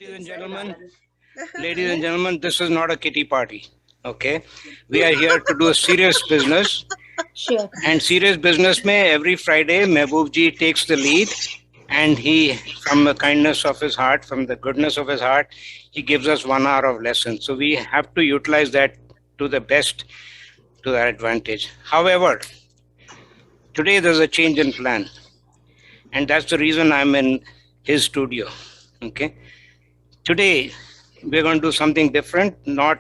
Ladies and gentlemen, this is not a kitty party. Okay, we are here to do serious business. Sure. And serious business mein every Friday, Mehboob ji takes the lead, and he, from the kindness of his heart, from the goodness of his heart, he gives us 1 hour of lesson. So we have to utilize that to the best, to our advantage. However, today there's a change in plan, and that's the reason I'm in his studio. Okay. Today, we're going to do something different. Not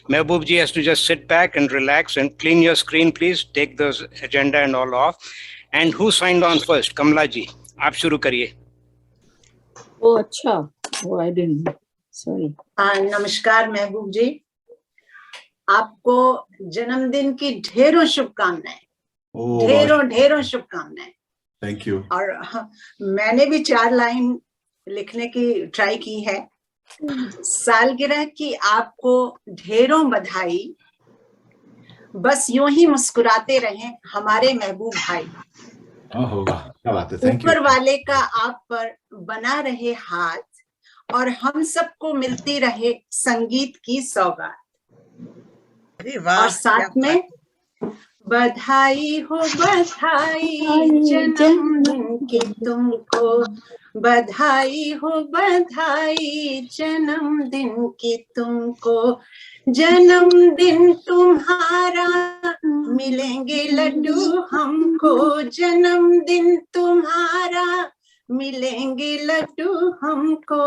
Mehboob ji has to just sit back and relax and clean your screen, please. Take the agenda and all off. And who signed on first? Kamla ji, aap shuru kariye. Oh, अच्छा. Oh, I didn't know. Sorry. नमस्कार महबूब जी, आपको जन्मदिन की ढेरों शुभकामनाएं, ढेरों शुभकामनाएं। Thank you. और मैंने भी 4 लाइन लिखने की ट्राई की है। सालगिरह की आपको ढेरों बधाई, बस यूं ही मुस्कुराते रहें हमारे महबूब भाई। क्या बात है, थैंक यू। ऊपर वाले का आप पर बना रहे हाथ और हम सबको मिलती रहे संगीत की सौगात। और साथ में बधाई हो बधाई जन्मदिन की तुमको, बधाई हो बधाई जन्मदिन की तुमको, जन्मदिन तुम्हारा मिलेंगे लड्डू हमको, जन्मदिन तुम्हारा मिलेंगे लड्डू हमको,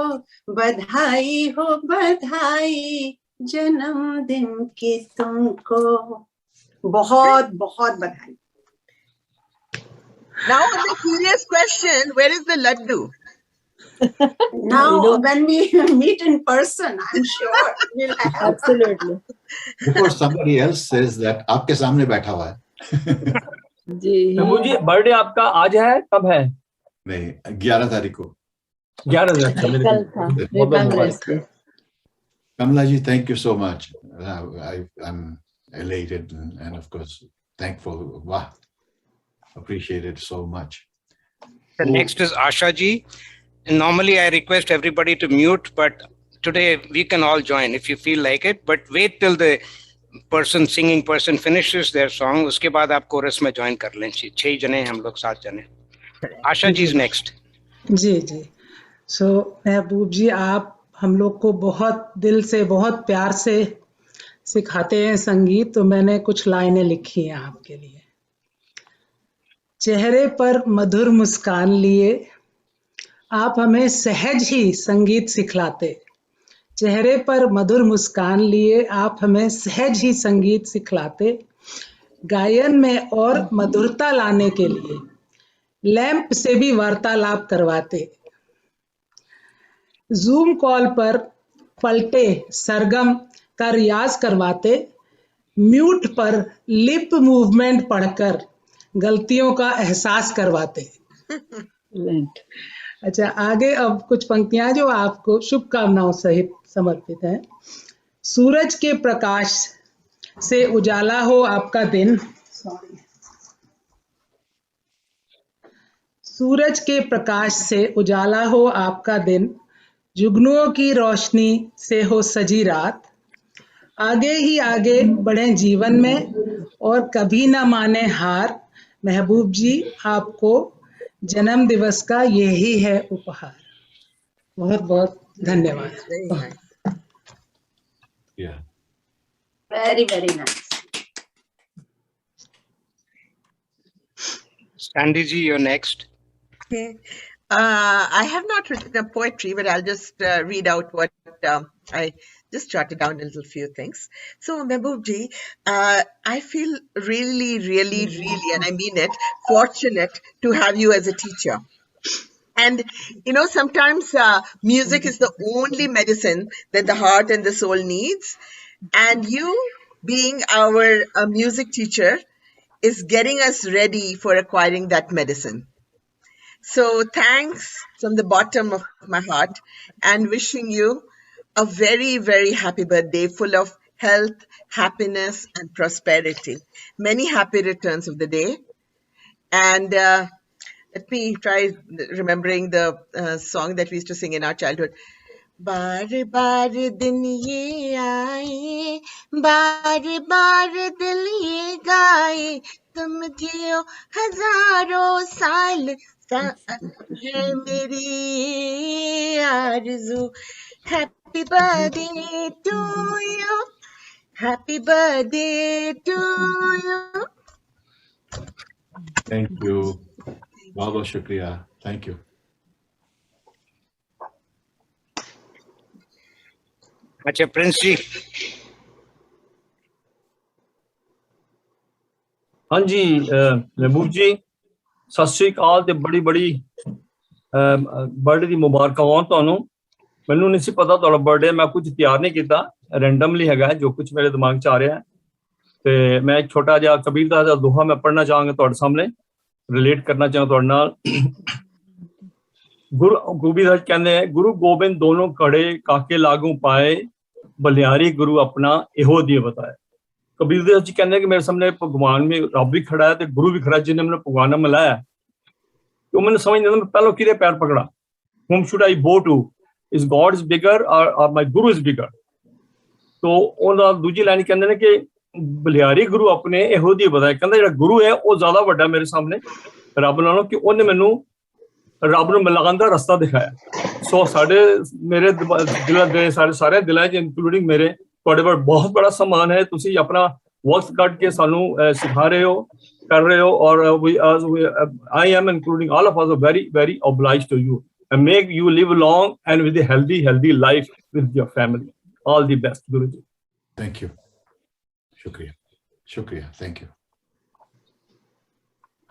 बधाई हो बधाई जन्मदिन की तुमको। बहुत बहुत बधाई। Now the serious question, where is the laddu? Now when we meet in person, I'm sure we'll have. Absolutely. Before somebody else says that, आपके सामने बैठा हुआ है। जी। मुझे बर्थडे आपका आज है, कब है? नहीं, 11 तारीख को। 11 तारीख कल था। Kamla ji, thank you so much. I'm elated and of course thankful. Wow, appreciate it so much. The next is Asha ji. And normally I request everybody to mute, but today we can all join if you feel like it. But wait till the singing person finishes their song. उसके बाद आप chorus में join कर लें। 6 जने हम लोग 7 जने। Asha ji is next. Ji ji. So महबूब जी, आप हम लोग को बहुत दिल से, बहुत प्यार से सिखाते हैं संगीत, तो मैंने कुछ लाइनें लिखी हैं आपके लिए। चेहरे पर मधुर मुस्कान लिए आप हमें सहज ही संगीत सिखलाते, चेहरे पर मधुर मुस्कान लिए आप हमें सहज ही संगीत सिखलाते, गायन में और मधुरता लाने के लिए लैंप से भी वार्तालाप करवाते, जूम कॉल पर पलटे सरगम का रियाज करवाते, म्यूट पर लिप मूवमेंट पढ़कर गलतियों का एहसास करवाते। अच्छा, आगे अब कुछ पंक्तियां जो आपको शुभकामनाओं सहित समर्पित हैं। सूरज के प्रकाश से उजाला हो आपका दिन, सूरज के प्रकाश से उजाला हो आपका दिन, जुगनुओं की रोशनी से हो सजी रात, आगे ही आगे बढ़ें जीवन में और कभी ना माने हार। महबूब जी, आपको जन्म दिवस का यही है उपहार। बहुत बहुत धन्यवाद। Very, very nice. Sandy ji, you're next. Okay. I have not written a poetry, but I'll just read out what I just jotted down a little few things. So, Mehboob ji, I feel really, really, really, and I mean it, fortunate to have you as a teacher. And, you know, sometimes music is the only medicine that the heart and the soul needs. And you, being our music teacher, is getting us ready for acquiring that medicine. So thanks from the bottom of my heart, and wishing you a very, very happy birthday, full of health, happiness, and prosperity. Many happy returns of the day. And let me try remembering the song that we used to sing in our childhood. बार बार दिन ये आए, बार बार दिल ये गाए, तुम जियो हजारों साल, है मेरी आरज़ू। Happy birthday to you, happy birthday to you. Thank you. बहुत बहुत शुक्रिया. Thank you. अच्छा प्रिंस जी. हाँ जी महबूब जी, सत श्री अकाल ते बड़ी बड़ी बर्थडे ਦੀ ਮੁਬਾਰਕਾਂ ਹੋਣ ਤੁਹਾਨੂੰ। ਮੈਨੂੰ ਨਹੀਂ ਸੀ ਪਤਾ ਤੁਹਾਡਾ ਬਰਥਡੇ, ਮੈਂ ਕੁਝ ਤਿਆਰ ਨਹੀਂ ਕੀਤਾ, ਰੈਂਡਮਲੀ ਹੈਗਾ ਜੋ ਕੁਝ ਮੇਰੇ ਦਿਮਾਗ 'ਚ ਆ ਰਿਹਾ ਹੈ। ਤੇ ਮੈਂ ਇੱਕ ਛੋਟਾ ਜਿਹਾ ਕਬੀਰ ਦਾ ਦੋਹਾ ਮੈਂ ਪੜ੍ਹਨਾ ਚਾਹਾਂਗਾ ਤੁਹਾਡੇ ਸਾਹਮਣੇ, ਰਿਲੇਟ ਕਰਨਾ ਚਾਹਾਂ ਤੁਹਾਡੇ ਨਾਲ। ਗੁਰੂ ਗੋਬਿੰਦ ਕਹਿੰਦੇ, ਗੁਰੂ ਗੋਬਿੰਦ ਦੋਨੋਂ ਖੜੇ ਕਾਕੇ ਲਾਗੂ ਪਾਏ, ਬਲਿਆਰੀ ਗੁਰੂ ਆਪਣਾ ਇਹੋ ਦੀ ਬਤਾਏ। कबीर दास जी कहते हैं कि मेरे सामने भगवान में रब भी खड़ा है तो गुरु भी खड़ा है, जिन्हें मैंने भगवान में मिलाया। तो मैंने समझ नहीं, मैं पहले किधे पैर पकड़ा, whom should I bow to? Is God is bigger or my guru is bigger? तो ਉਹਦਾ ਦੂਜੀ ਲਾਈਨ ਕਹਿੰਦੇ ਨੇ ਕਿ ਬਲਿਆਰੀ ਗੁਰੂ ਆਪਣੇ ਇਹੋ ਦੀ ਬਤਾਏ। ਕਹਿੰਦਾ ਜਿਹੜਾ ਗੁਰੂ ਹੈ ਉਹ ਜ਼ਿਆਦਾ ਵੱਡਾ ਮੇਰੇ ਸਾਹਮਣੇ ਰੱਬ ਨਾਲੋਂ, ਕਿ ਉਹਨੇ ਮੈਨੂੰ ਰੱਬ ਨੂੰ ਮਿਲਾਉਣ ਦਾ ਰਸਤਾ ਦਿਖਾਇਆ। ਸੋ ਸਾਡੇ ਮੇਰੇ ਦਿਲਾਂ ਦੇ ਸਾਰੇ ਦਿਲਾਂ 'ਚ ਇਨਕਲੂਡਿੰਗ ਮੇਰੇ ਤੁਹਾਡੇ ਕੋਲ ਬਹੁਤ ਬੜਾ ਸਮਾਨ ਹੈ। ਤੁਸੀਂ ਆਪਣਾ ਵਕਤ ਕੱਢ ਕੇ ਸਾਨੂੰ ਸਿਖਾ ਰਹੇ ਹੋ, ਕਰ ਰਹੇ ਹੋ, ਔਰ I am including all of us are very very obliged to you and make you live long and with a healthy life with your family. All the best, Guruji. Thank you. Shukriya. Shukriya. Thank you.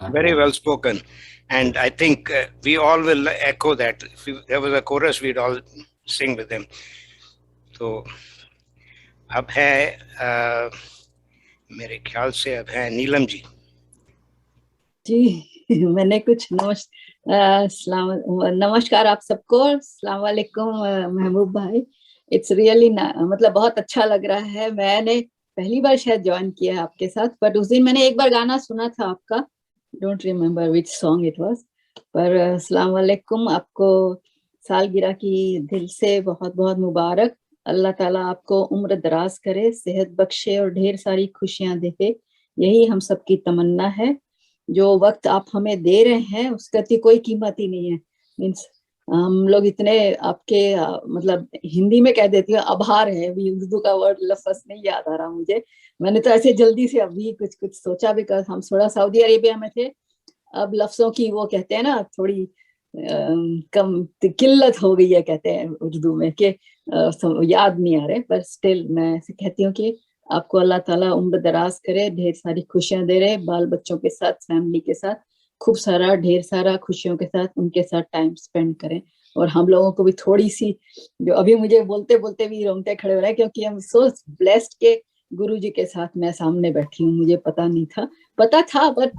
Very well spoken. And I think we all will echo that. If there was a chorus, we'd all sing with them. So अब है मेरे ख्याल से अब है नीलम जी. जी मैंने कुछ नमस्कार आप सबको, अस्सलाम वालेकुम महबूब भाई. इट्स रियली मतलब बहुत अच्छा लग रहा है. मैंने पहली बार शायद ज्वाइन किया है आपके साथ, बट उस दिन मैंने एक बार गाना सुना था आपका, don't remember which song it was. पर अस्सलाम वालेकुम, आपको सालगिरह की दिल से बहुत बहुत मुबारक. अल्लाह ताला आपको उम्र दराज करे, सेहत बख्शे और ढेर सारी खुशियां दे. यही हम सबकी तमन्ना है. जो वक्त आप हमें दे रहे हैं उसका कोई कीमत ही नहीं है. मीन्स हम लोग इतने आपके मतलब हिंदी में कह देती हूँ आभार है, अभी उर्दू का वर्ड लफ्ज नहीं याद आ रहा मुझे. मैंने तो ऐसे जल्दी से अभी कुछ सोचा भी, कर हम थोड़ा सऊदी अरेबिया में थे. अब लफ्जों की वो कहते हैं ना थोड़ी कम किल्लत हो गई है, कहते हैं उर्दू में, कि याद नहीं आ रहे. पर स्टिल मैं ऐसे कहती हूँ कि आपको अल्लाह ताला उम्र दराज करे, ढेर सारी खुशियां दे रहे, बाल बच्चों के साथ, फैमिली के साथ खूब सारा ढेर सारा खुशियों के साथ उनके साथ टाइम स्पेंड करें. और हम लोगों को भी थोड़ी सी, जो अभी मुझे बोलते बोलते भी रोंगटे खड़े हो रहे हैं, क्योंकि हम सो ब्लेस्ड के गुरुजी के साथ मैं सामने बैठी हूँ. मुझे पता नहीं था, पता था बट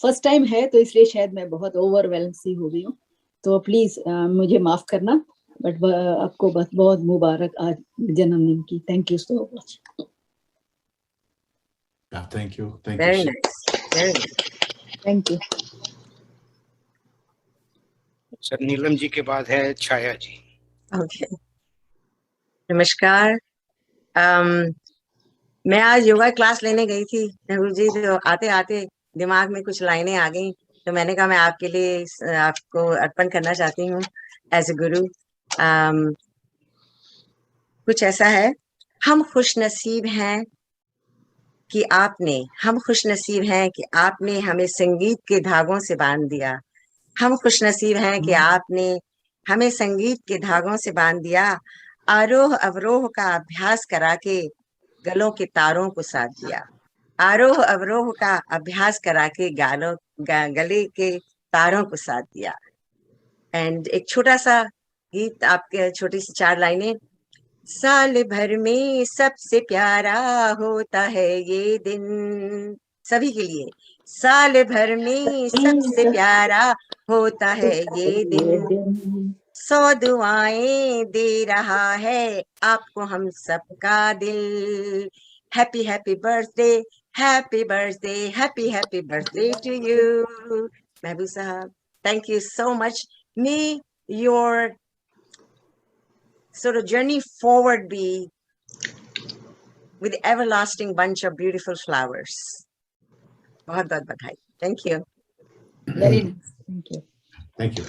फर्स्ट टाइम है, तो इसलिए शायद मैं बहुत ओवरवेल्म सी हो गई हूँ. तो प्लीज मुझे माफ करना, बट आपको बहुत बहुत मुबारक आज जन्मदिन की. Thank you so much. Thank you. Thank Very you. nice. Very nice. Thank you. Sir Neelam ji के बाद है छाया जी. Okay. नमस्कार. मैं आज योगा क्लास लेने गई थी नेहरू जी, तो आते आते दिमाग में कुछ लाइनें आ गई, तो मैंने कहा मैं आपके लिए आपको अर्पण करना चाहती हूँ एज ए गुरु. कुछ ऐसा है, हम खुश नसीब हैं कि आपने हमें संगीत के धागों से बांध दिया. हम खुश नसीब हैं कि आपने हमें संगीत के धागों से बांध दिया. आरोह अवरोह का अभ्यास करा के गलों के तारों को साध दिया. आरोह अवरोह का अभ्यास करा के गले के तारों को साध दिया. एंड एक छोटा सा गीत, आपके छोटी सी 4 लाइनें. साल भर में सबसे प्यारा होता है ये दिन, सभी के लिए. साल भर में सबसे प्यारा होता है ये दिन. 100 दुआएं दे रहा है आपको हम सबका दिल. Happy happy birthday, happy birthday, happy happy birthday to you Mehboob साहब. Thank you so much. May your So the journey forward be with everlasting bunch of beautiful flowers. बहुत बहुत बधाई. Thank you. Very nice. Thank you. Thank you.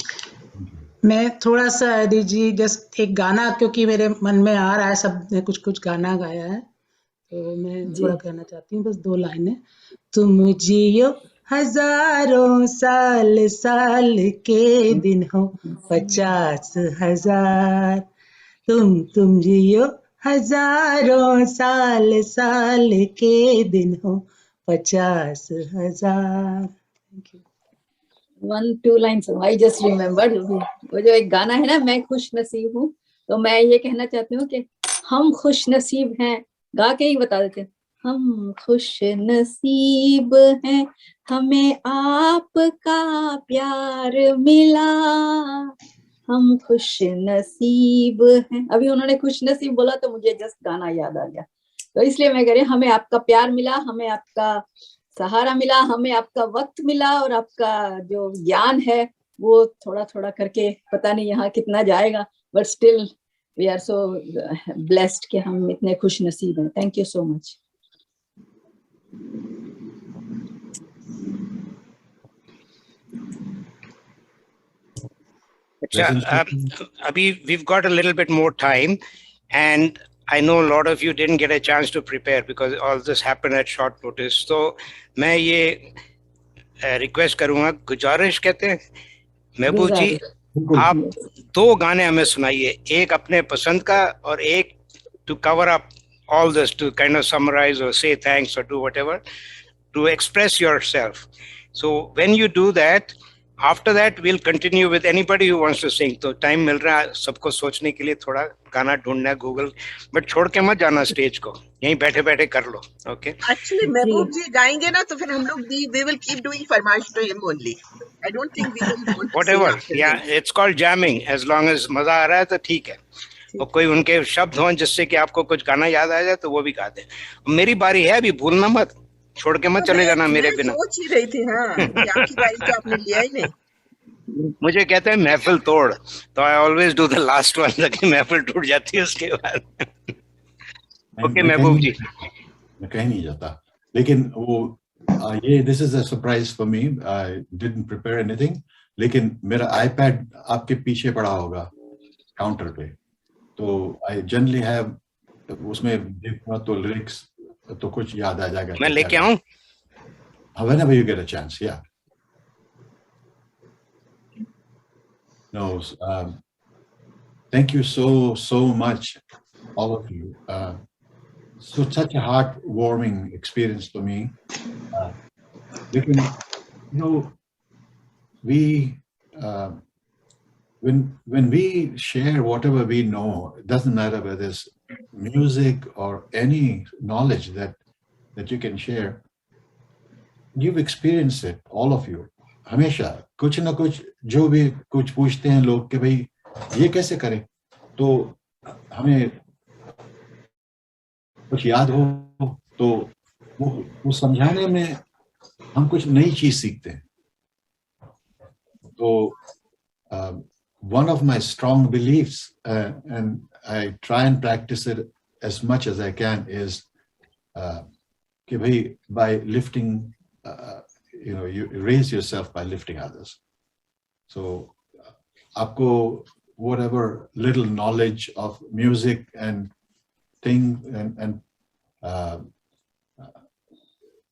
मैं थोड़ा सा आदि जी just एक गाना क्योंकि मेरे मन में आ रहा है, सब ने कुछ कुछ गाना गाया है तो मैं जी। थोड़ा कहना चाहती हूँ, बस 2 लाइनें. तुम जियो हजारों साल, साल के दिन हो 50,000. तुम जियो हजारों साल, साल के दिन हो 50,000. Thank you. 1-2 lines I just remembered. वो जो एक गाना है ना, मैं खुश नसीब हूँ, तो मैं ये कहना चाहती हूँ कि हम खुश नसीब हैं. गा के ही बता देते हैं. हम खुश नसीब हैं, हमें आपका प्यार मिला. हम खुश नसीब हैं. अभी उन्होंने खुश नसीब बोला तो मुझे जस्ट गाना याद आ गया, तो इसलिए मैं कह रही हूँ, हमें आपका प्यार मिला, हमें आपका सहारा मिला, हमें आपका वक्त मिला, और आपका जो ज्ञान है वो थोड़ा थोड़ा करके पता नहीं यहाँ कितना जाएगा, but still we are so blessed कि हम इतने खुश नसीब हैं. Thank you so much. Abhi, we've got a little bit more time, and I know a lot of you didn't get a chance to prepare because all this happened at short notice. So मैं ये request करूंगा, गुजारिश कहते हैं, महबूब जी आप 2 गाने हमें सुनाइए, एक अपने पसंद का और एक to cover up all this, to kind of summarize or say thanks or do whatever, to express yourself. So when you do that, after that we'll continue with anybody who wants to sing. तो time मिल रहा है सबको सोचने के लिए, थोड़ा गाना ढूंढना है गूगल, बट छोड़ के मत जाना स्टेज को, यहीं बैठे बैठे कर लो. ओके Actually, महबूब जी गाएंगे ना तो फिर हम लोग we will keep doing फरमाइश to him only. I don't think we will want to whatever. sing after Yeah, him. it's called jamming. As long as मजा आ रहा है तो ठीक है. और कोई उनके शब्द हों जिससे कि आपको कुछ गाना याद आ जाए तो वो भी गा दे. मेरी बारी है, अभी भूलना मत, छोड़ के मत चले जाना मेरे बिना. सोच ही रही थी हाँ कि आपकी बारी तो आपने लिया ही नहीं. मुझे कहते हैं महफिल तोड़, तो I always do the last one, ताकि महफिल टूट जाती है उसके बाद. ओके महबूब जी. मैं कहीं नहीं जाता, लेकिन वो ये this is a surprise for me. I didn't prepare anything, लेकिन मेरा आईपैड आपके पीछे पड़ा होगा काउंटर पे, तो आई जनरली हैव, उसमें देखूंगा तो लिरिक्स तो कुछ याद आ जाएगा. मैं लेके आऊं? Whenever you get a chance, yeah. No, thank you so much, all of you. So such a heartwarming experience for me. You know, we when we share whatever we know, it doesn't matter whether it's music or any knowledge that you can share. You've experienced it, all of you. हमेशा कुछ ना कुछ, जो भी कुछ पूछते हैं लोग कि भाई ये कैसे करें, तो हमें कुछ याद हो तो वो समझाने में हम कुछ नई चीज सीखते हैं. तो one of my strong beliefs, and I try and practice it as much as I can, is कि भाई by lifting, you raise yourself by lifting others. So आपको whatever little knowledge of music and thing and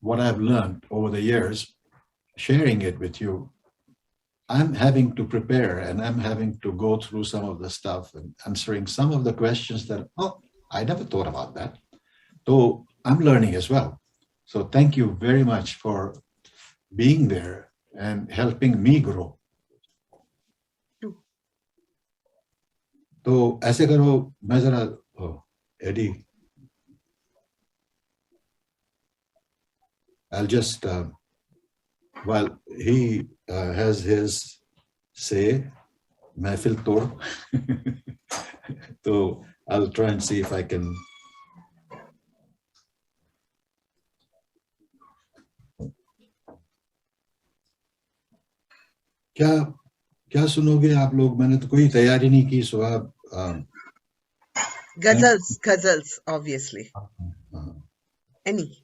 what I've learned over the years, sharing it with you, I'm having to prepare and I'm having to go through some of the stuff and answering some of the questions that, I never thought about that. So I'm learning as well. So thank you very much for being there and helping me grow. तो ऐसे करो, मैं जरा AD, I'll just while he has his say, महफिल तोड़, तो I'll try and see if I can. क्या सुनोगे आप लोग? मैंने तो कोई तैयारी नहीं की सुबह. Ghazals, obviously. Any.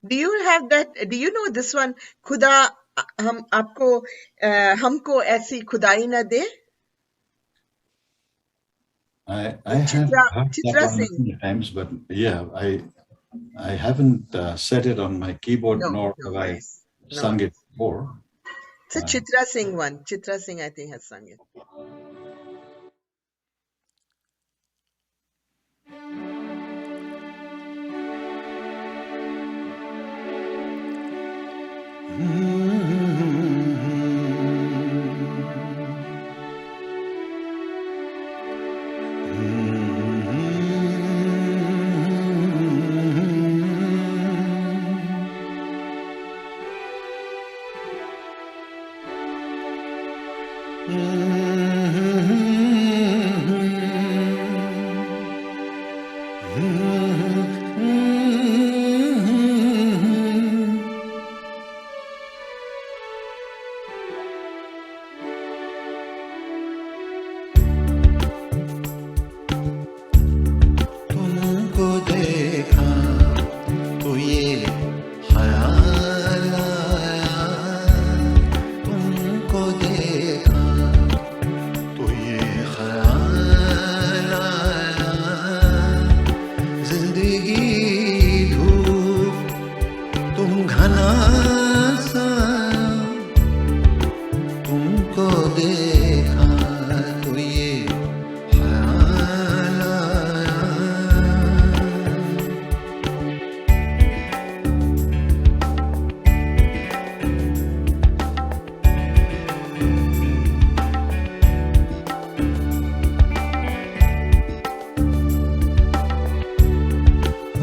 Do you have that? Do you know this one? खुदा हमको ऐसी खुदाई न दे. I have heard Chitra that one Singh. many times, but yeah, I haven't set it on my keyboard, nor have I sung it before. It's a Chitra Singh one. Chitra Singh, I think, has sung it. तुमको देखा तो ये ख्याल आया, तुमको देखा तो ये ख्याल आया, जिंदगी धूप तुम घना सा, तुमको देखा तो ये ख्याल आया।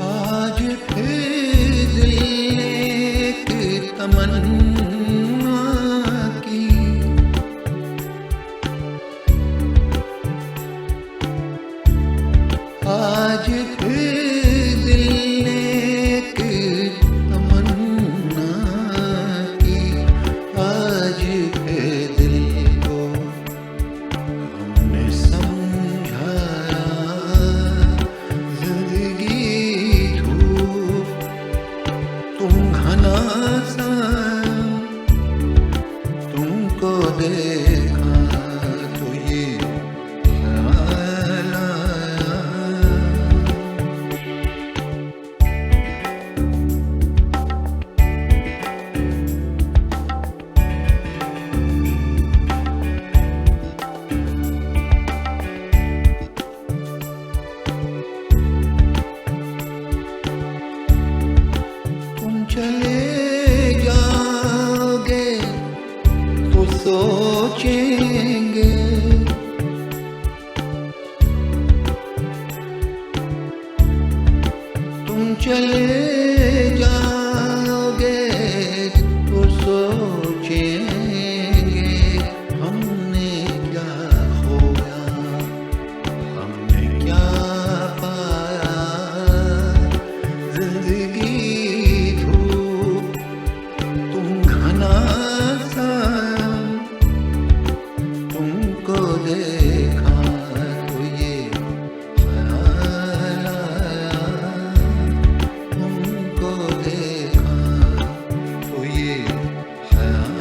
आज फिर दिल एक तमन्ना की, आज फिर दिल ने एक तमन्ना की, आज फिर दिल को हमने समझाया, जिंदगी धूप तुम घना सा, तुमको देखा तो ये ख्याल आया। तुम चले जाओगे तो सोचेंगे, तुम चले जाओगे तो सोचेंगे, हमने क्या खोया, हमने क्या पाया, जिंदगी धूप तुम घना सा, तुमको देखा तो ये ख्याल आया, तुमको देखा तो ये ख्याल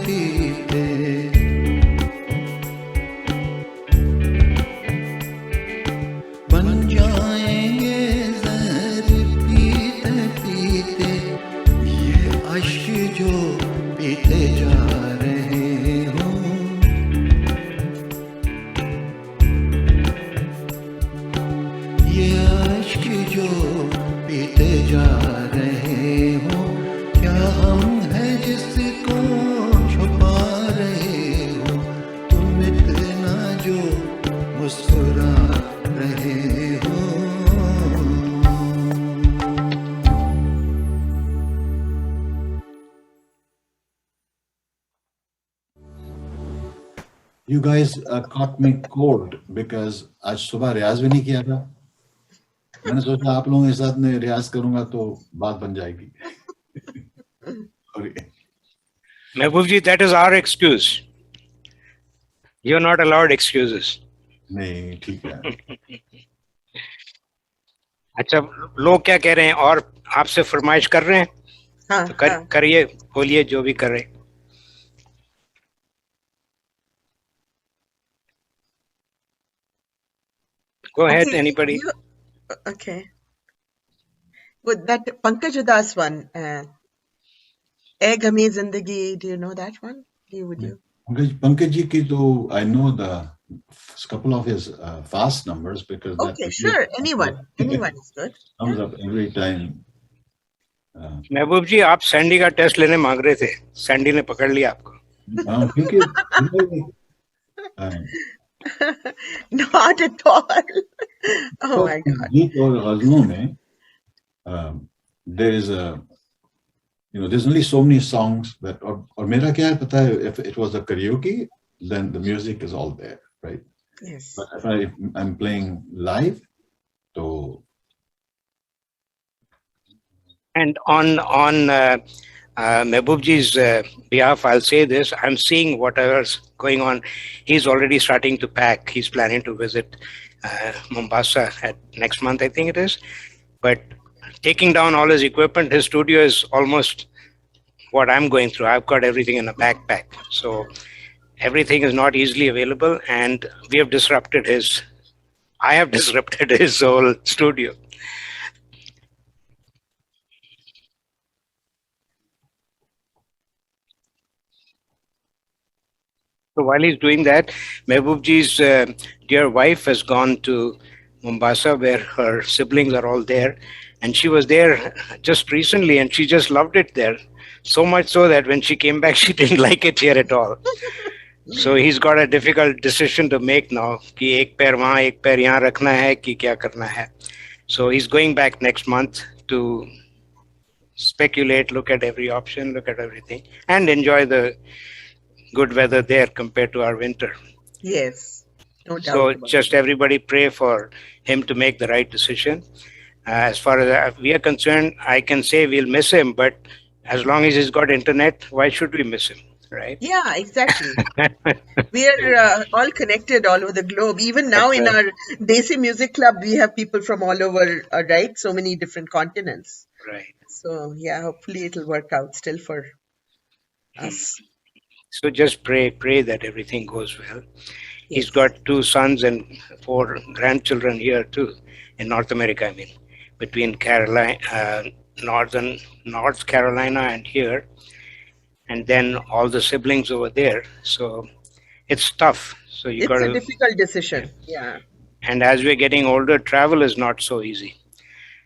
पीते बन जाएंगे जहर पीते पीते ये अश्क जो पीते जा रहे हो ये अश्क जो पीते जा रहे हो क्या हम है जिसको छुपा रहे हो तुम इतना जो मुस्कुरा रहे हो You guys caught me cold because आज सुबह रियाज भी नहीं किया था. मैंने सोचा आप लोगों के साथ में रियाज करूंगा तो बात बन जाएगी. Sorry. Mehboob ji, that is our excuse. You're not allowed excuses. नहीं ठीक है. अच्छा, लोग क्या कह रहे हैं और आपसे फरमाइश कर रहे हैं? हाँ, तो करिए, बोलिए जो भी कर रहे हैं. Go ahead, Okay, anybody. okay. With that Pankaj Udas one, "Ae Ghami Zindagi," do you know that one? Would you? Pankaj ji ki to I know the couple of his fast numbers because that Okay, sure. Anyone is good. comes up every time. महबूब जी, आप Sandy का test लेने मांग रहे थे, Sandy ने पकड़ लिया आपको. क्योंकि Not at all. Oh my God. गीत और गजलों में there is a there's only so many songs that और मेरा क्या है पता है, if it was a karaoke then the music is all there, right? Yes. But if I'm playing live so And on Mehboob ji's behalf, I'll say this: I'm seeing whatever's going on. He's already starting to pack. He's planning to visit Mombasa at next month, I think it is. But taking down all his equipment, his studio is almost what I'm going through. I've got everything in a backpack, so everything is not easily available, and we have disrupted his. I have disrupted his whole studio. So while he's doing that, Mehboob ji's dear wife has gone to Mombasa where her siblings are all there. And she was there just recently and she just loved it there. So much so that when she came back, she didn't like it here at all. So he's got a difficult decision to make now. कि एक पैर वहाँ, एक पैर यहाँ रखना है कि क्या करना है. So he's going back next month to speculate, look at every option, look at everything, and enjoy the good weather there compared to our winter. Yes. No doubt. So about just everybody pray for him to make the right decision. As far as we are concerned, I can say we'll miss him, but as long as he's got internet, why should we miss him, right? Yeah, exactly. We are all connected all over the globe. Even now in our Desi Music Club, we have people from all over, right? So many different continents. Right. So yeah, hopefully it'll work out still for us. So just pray that everything goes well. He's Yes. got 2 sons and 4 grandchildren here too, in North America, I mean, between North Carolina and here, and then all the siblings over there. So it's tough. So you It's got a to, difficult decision. Yeah. and as we're getting older, travel is not so easy.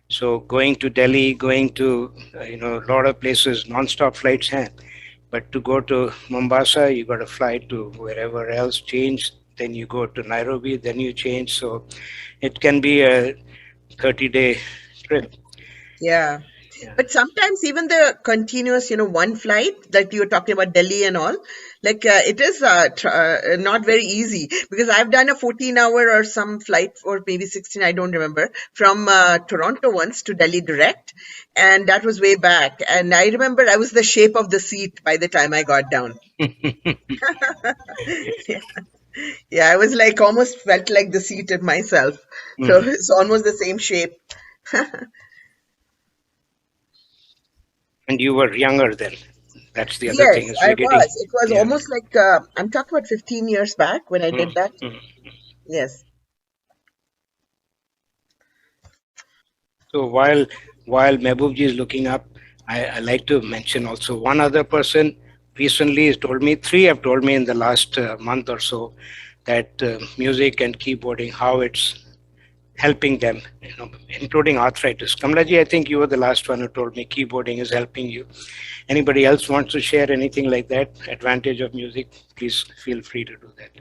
So going to Delhi, going to, a lot of places, non-stop flights, but to go to Mombasa, you got to fly to wherever else, change, then you go to Nairobi, then you change. So it can be a 30-day trip. Yeah. Yeah. But sometimes even the continuous, one flight that you're talking about, Delhi and all, like it is not very easy because I've done a 14-hour or some flight or maybe 16, I don't remember, from Toronto once to Delhi direct. And that was way back. And I remember I was the shape of the seat by the time I got down. Yeah. Yeah, I was like almost felt like the seat of myself. So it's almost the same shape. And you were younger then. That's the other thing. Yes, Is I we're getting, was. It was yeah. almost like I'm talking about 15 years back when I did that. Yes. So while Mehboob ji is looking up, I like to mention also one other person recently has told me, three have told me in the last month or so, that music and keyboarding, how it's helping them, including arthritis. Kamala ji, I think you were the last one who told me keyboarding is helping you. Anybody else wants to share anything like that? Advantage of music, please feel free to do that.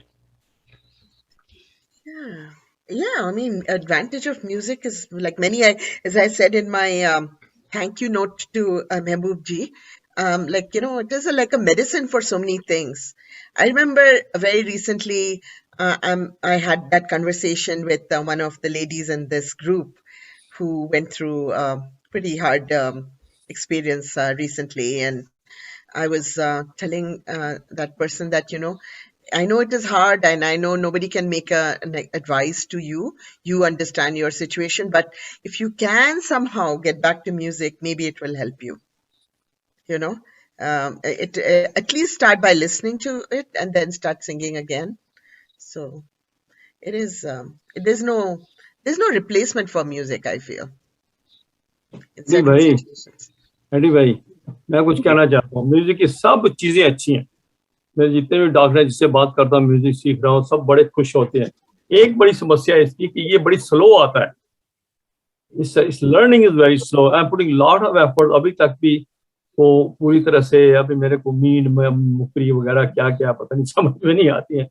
Yeah, I mean, advantage of music is like many, as I said in my thank you note to Mehboob ji, it is like a medicine for so many things. I remember very recently, I had that conversation with one of the ladies in this group who went through pretty hard experience recently. And I was telling that person that, I know it is hard and I know nobody can make an advice to you. You understand your situation, but if you can somehow get back to music, maybe it will help you. At least start by listening to it and then start singing again. So it is, there's no replacement for music, I feel. नहीं भाई, AD भाई, मैं कुछ कहना चाहता हूँ। Music की सब चीजें अच्छी हैं। मैं जितने भी डॉक्टर हैं जिससे बात करता हूँ, म्यूजिक सीख रहा हूँ, सब बड़े खुश होते हैं। एक बड़ी समस्या है इसकी कि ये बड़ी स्लो आता है। इस learning is very slow. I am putting lot of effort. अभी तक भी वो पूरी तरह से अभी मेरे को मीन मुकरी वगैरह क्या क्या पता नहीं, समझ में नहीं आती है।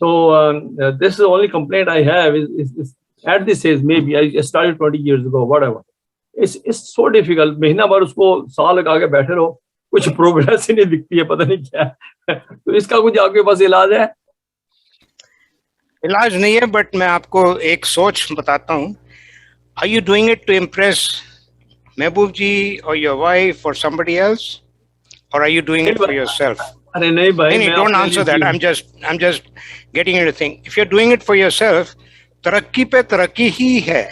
तो this is only complaint I have is at this age, may be I started 20 years ago, whatever. It's so difficult. महीना भर उसको साल लगा के बैठे रहो, कुछ प्रोग्रेस ही नहीं दिखती है, पता नहीं क्या है। तो इसका कुछ आपके पास इलाज है? इलाज नहीं है, बट मैं आपको एक सोच बताता हूँ। Are you doing it to impress Mehboob ji or your wife or somebody else, or are you doing it for yourself? अरे नहीं भाई, नहीं, don't answer that. I'm just getting you to think. If you're doing it for yourself, तरक्की पे तरक्की ही है।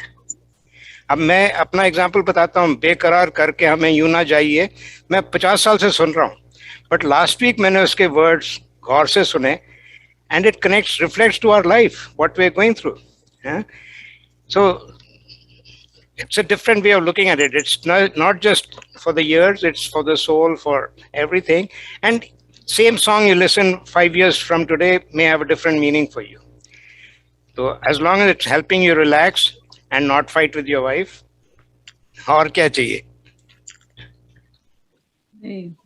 अब मैं अपना एग्जाम्पल बताता हूँ, बेकरार करके हमें यूं ना जाइए। मैं 50 साल से सुन रहा हूँ, बट लास्ट वीक मैंने उसके वर्ड्स गौर से सुने, and it connects, reflects to our life, what we are going through. So it's a different way of looking at it. It's not just for the ears, it's for the soul, for everything. And same song you listen 5 years from today may have a different meaning for you. So as long as it's helping you relax and not fight with your wife, और क्या चाहिए?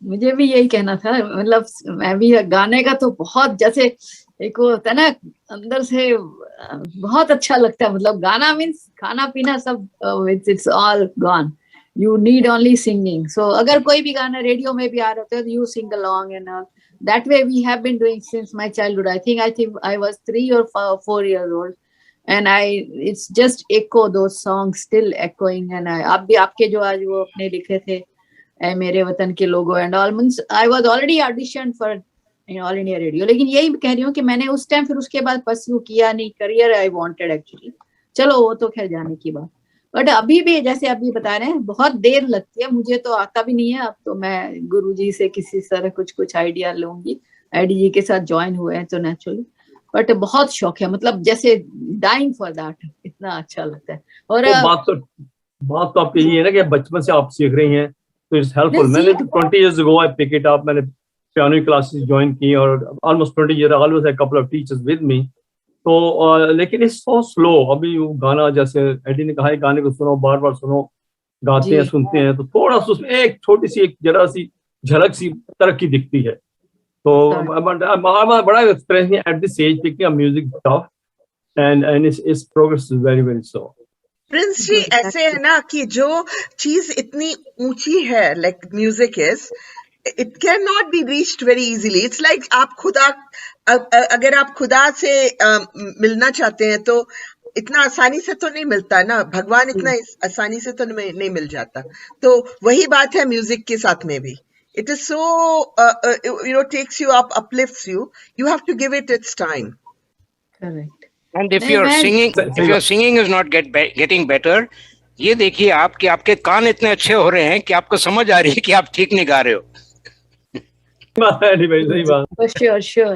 मुझे भी यही कहना था। मतलब मैं भी गाने का तो बहुत, जैसे एक वो होता है ना अंदर से, बहुत अच्छा लगता है। मतलब गाना मीन्स खाना पीना सब, it's all gone, you need only singing. So अगर कोई भी गाना रेडियो में भी आ रहा होता है, you sing along and all that way we have been doing since my childhood. I think I was 3 or 4 years old and it's just echo those songs still echoing। and आप भी आपके जो आज वो अपने लिखे थे मेरे वतन के लोगों and all, means I was already audition for all India radio. लेकिन यही कह रही हूँ कि मैंने उस टाइम फिर उसके बाद परस्यू किया नहीं, करियर आई वांटेड एक्चुअली। चलो वो तो खैर जाने की बात, बट अभी भी जैसे अभी बता रहे हैं बहुत देर लगती है। मुझे तो आता भी नहीं है। अब तो मैं गुरुजी से किसी तरह कुछ आइडिया लूंगी। आईडी जी के साथ ज्वाइन हुए हैं तो नेचुरली, बट बहुत शौक है। मतलब जैसे डाइंग फॉर दैट, इतना अच्छा लगता है। और बात तो आपकी ये है ना कि बचपन से आप सीख रही हैं, तो इट्स हेल्पफुल। मैंने 20 years ago I pick it up. मैंने पियानो क्लासेस ज्वाइन की और almost 20 years always had couple of teachers with me. तो लेकिन इट्स सो स्लो। अभी वो गाना, जैसे एडी ने कहा, गाने को सुनो, बार बार सुनो, गाते हैं, सुनते हैं, तो थोड़ा सा उसमें एक छोटी सी, एक जरा सी झलक सी तरक्की दिखती है। तो बड़ा एक्सपीरियंस है at this age picking up music stuff, and it's progress is very very slow. Prince ji, ऐसे है ना कि जो चीज इतनी ऊंची है, like music is, it can not be reached very easily. It's like आप खुदा, अगर आप खुदा से मिलना चाहते हैं तो इतना आसानी से तो नहीं मिलता ना। भगवान इतना आसानी से तो नहीं मिल जाता। तो वही बात है म्यूजिक के साथ में भी। It is so, takes you up, uplifts you. You have to give it its time. Correct. And if your singing is not getting better, ये देखिए आप कि आपके कान इतने अच्छे हो रहे हैं कि आपको समझ आ रही है कि आप ठीक नहीं गा रहे हो। बात है नहीं भाई, सही बात। Sure sure.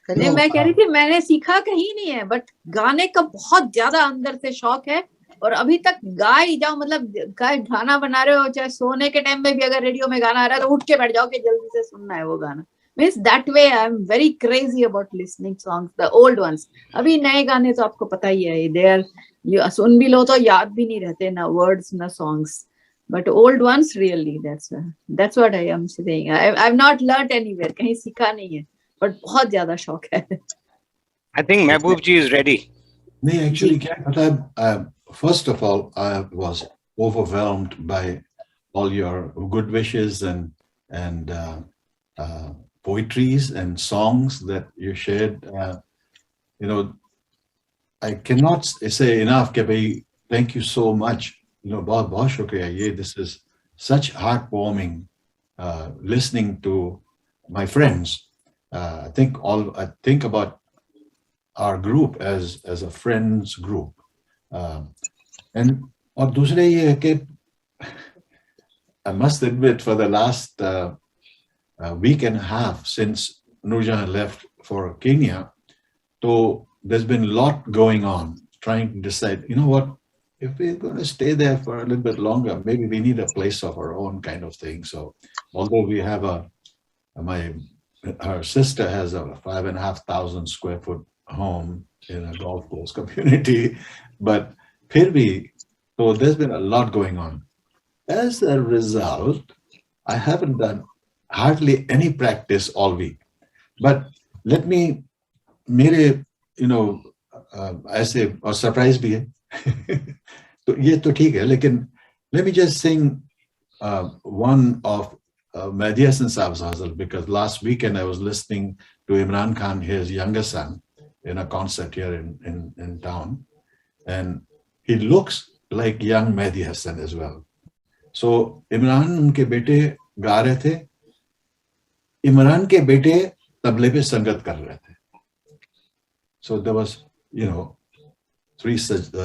नहीं, No, मैं कह रही थी मैंने सीखा कहीं नहीं है, बट गाने का बहुत ज्यादा अंदर से शौक है और अभी तक गा ही जाओ, मतलब गाना बना रहे हो चाहे सोने के टाइम में भी अगर रेडियो में गाना आ रहा है तो उठ के बैठ जाओ कि जल्दी से सुनना है वो गाना। Means that way I am very crazy about listening songs, the old ones. अभी नए गाने तो आपको पता ही है, दे आर सुन भी लो तो याद भी नहीं रहते, ना वर्ड्स ना songs, but old ones really, that's what I am saying. I've not learnt anywhere, कहीं सीखा नहीं है, but बहुत ज्यादा शौक है। I think Mehboob ji is ready. नहीं, actually क्या पता है, first of all, I was overwhelmed by all your good wishes and poetries and songs that you shared. You know, I cannot say enough कि भाई thank you so much. You know, बहुत बहुत शुक्रिया। ये this is such heartwarming listening to my friends. I think about our group as a friends group. And और दूसरे ये है कि I must admit for the last week and a half since Nurjan left for Kenya, so there's been a lot going on trying to decide, you know what, if we're going to stay there for a little bit longer, maybe we need a place of our own kind of thing. So although we have her sister has a 5,500 square foot home in a golf course community, but so there's been a lot going on. As a result, I haven't done hardly any practice all week. But let me, मेरे, you know, ऐसे और surprise भी है. तो ये तो ठीक है, लेकिन let me just sing one of Mehdi Hasan Saab's ghazal, because last weekend I was listening to Imran Khan, his younger son, in a concert here in town, and he looks like young Mehdi Hasan as well. So Imran उनके बेटे गा रहे थे, इमरान के बेटे तबले पे संगत कर रहे थे. So there was, you know, three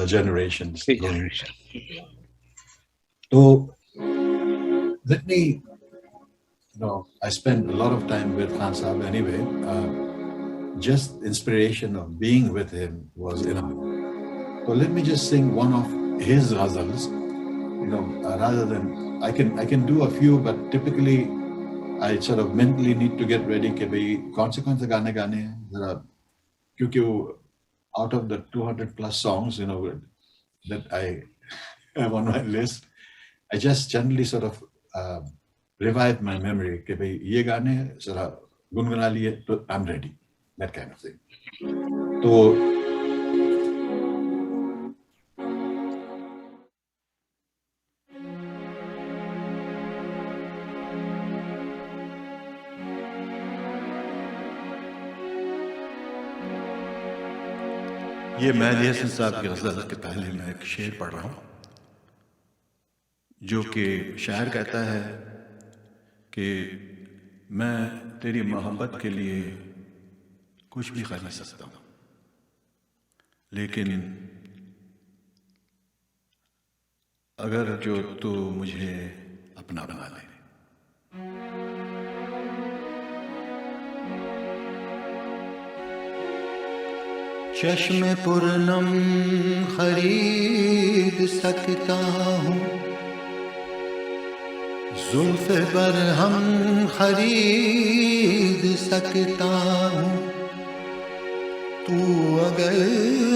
generations going. So let me, you know, I spent a lot of time with Khan Saab anyway. Just inspiration of being with him was enough. So let me just sing one of his ghazals, you know, rather than, I can do a few, but typically I sort of mentally need to get ready कि भाई कौन से गाने हैं जरा, क्योंकि out of the 200 plus songs, you know, that I have on my list, I just generally sort of revive my memory कि भाई ये गाने जरा गुनगुना लिए तो I'm ready, that kind of thing. तो ये मेहदी हसन साहब की गज़ल के पहले मैं एक शेर पढ़ रहा हूँ, जो कि शायर कहता है कि मैं तेरी मोहब्बत के लिए कुछ भी कर नहीं सकता हूँ, लेकिन अगर जो तू मुझे अपना बना ले. चश्मे पूर्णम खरीद सकता हूँ, जुल्फ़े बरहम खरीद सकता हूँ, तू अगर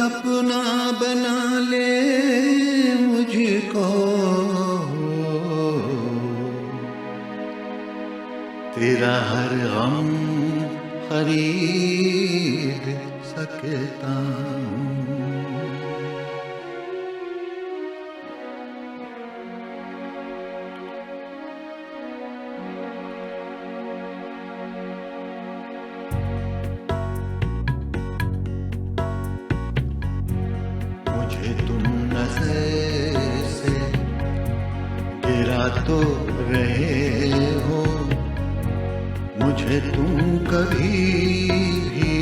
अपना बना ले मुझको, तेरा हर गम खरीद सकता हूँ. मुझे तुम नज़र से गिरा तो रहे हो, मुझे तुम कभी भी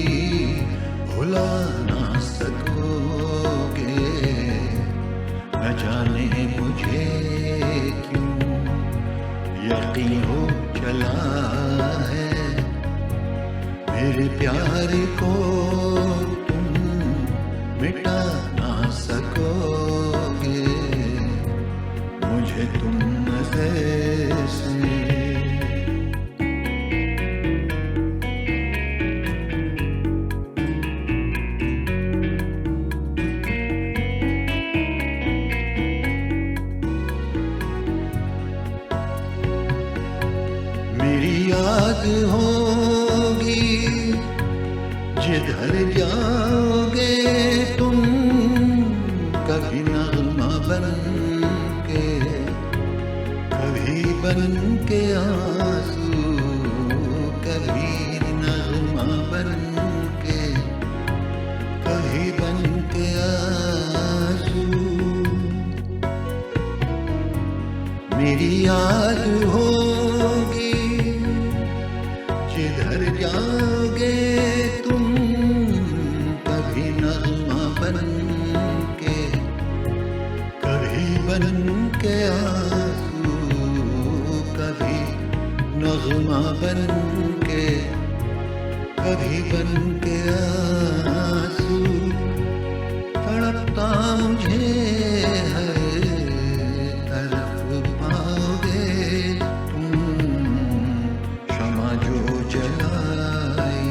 भुला ना सकोगे, न जाने मुझे क्यों यकीन हो चला है मेरे प्यार को तुम मिटा ना सकोगे, मुझे तुम नजर से। मेरी याद होगी जिधर जाओगे तुम, कभी नगमा बन के, कभी बन के आंसू, कभी नगमा बन के, कभी बन के आंसू। मेरी याद होगी जिधर जाओगे तुम, कभी नगमा बन के, कभी बन के आंसू, कभी नगमा बन के, कभी बन के आंसू। तड़पता मुझे हर तरफ पाओगे तुम, क्षमा जो जलाई,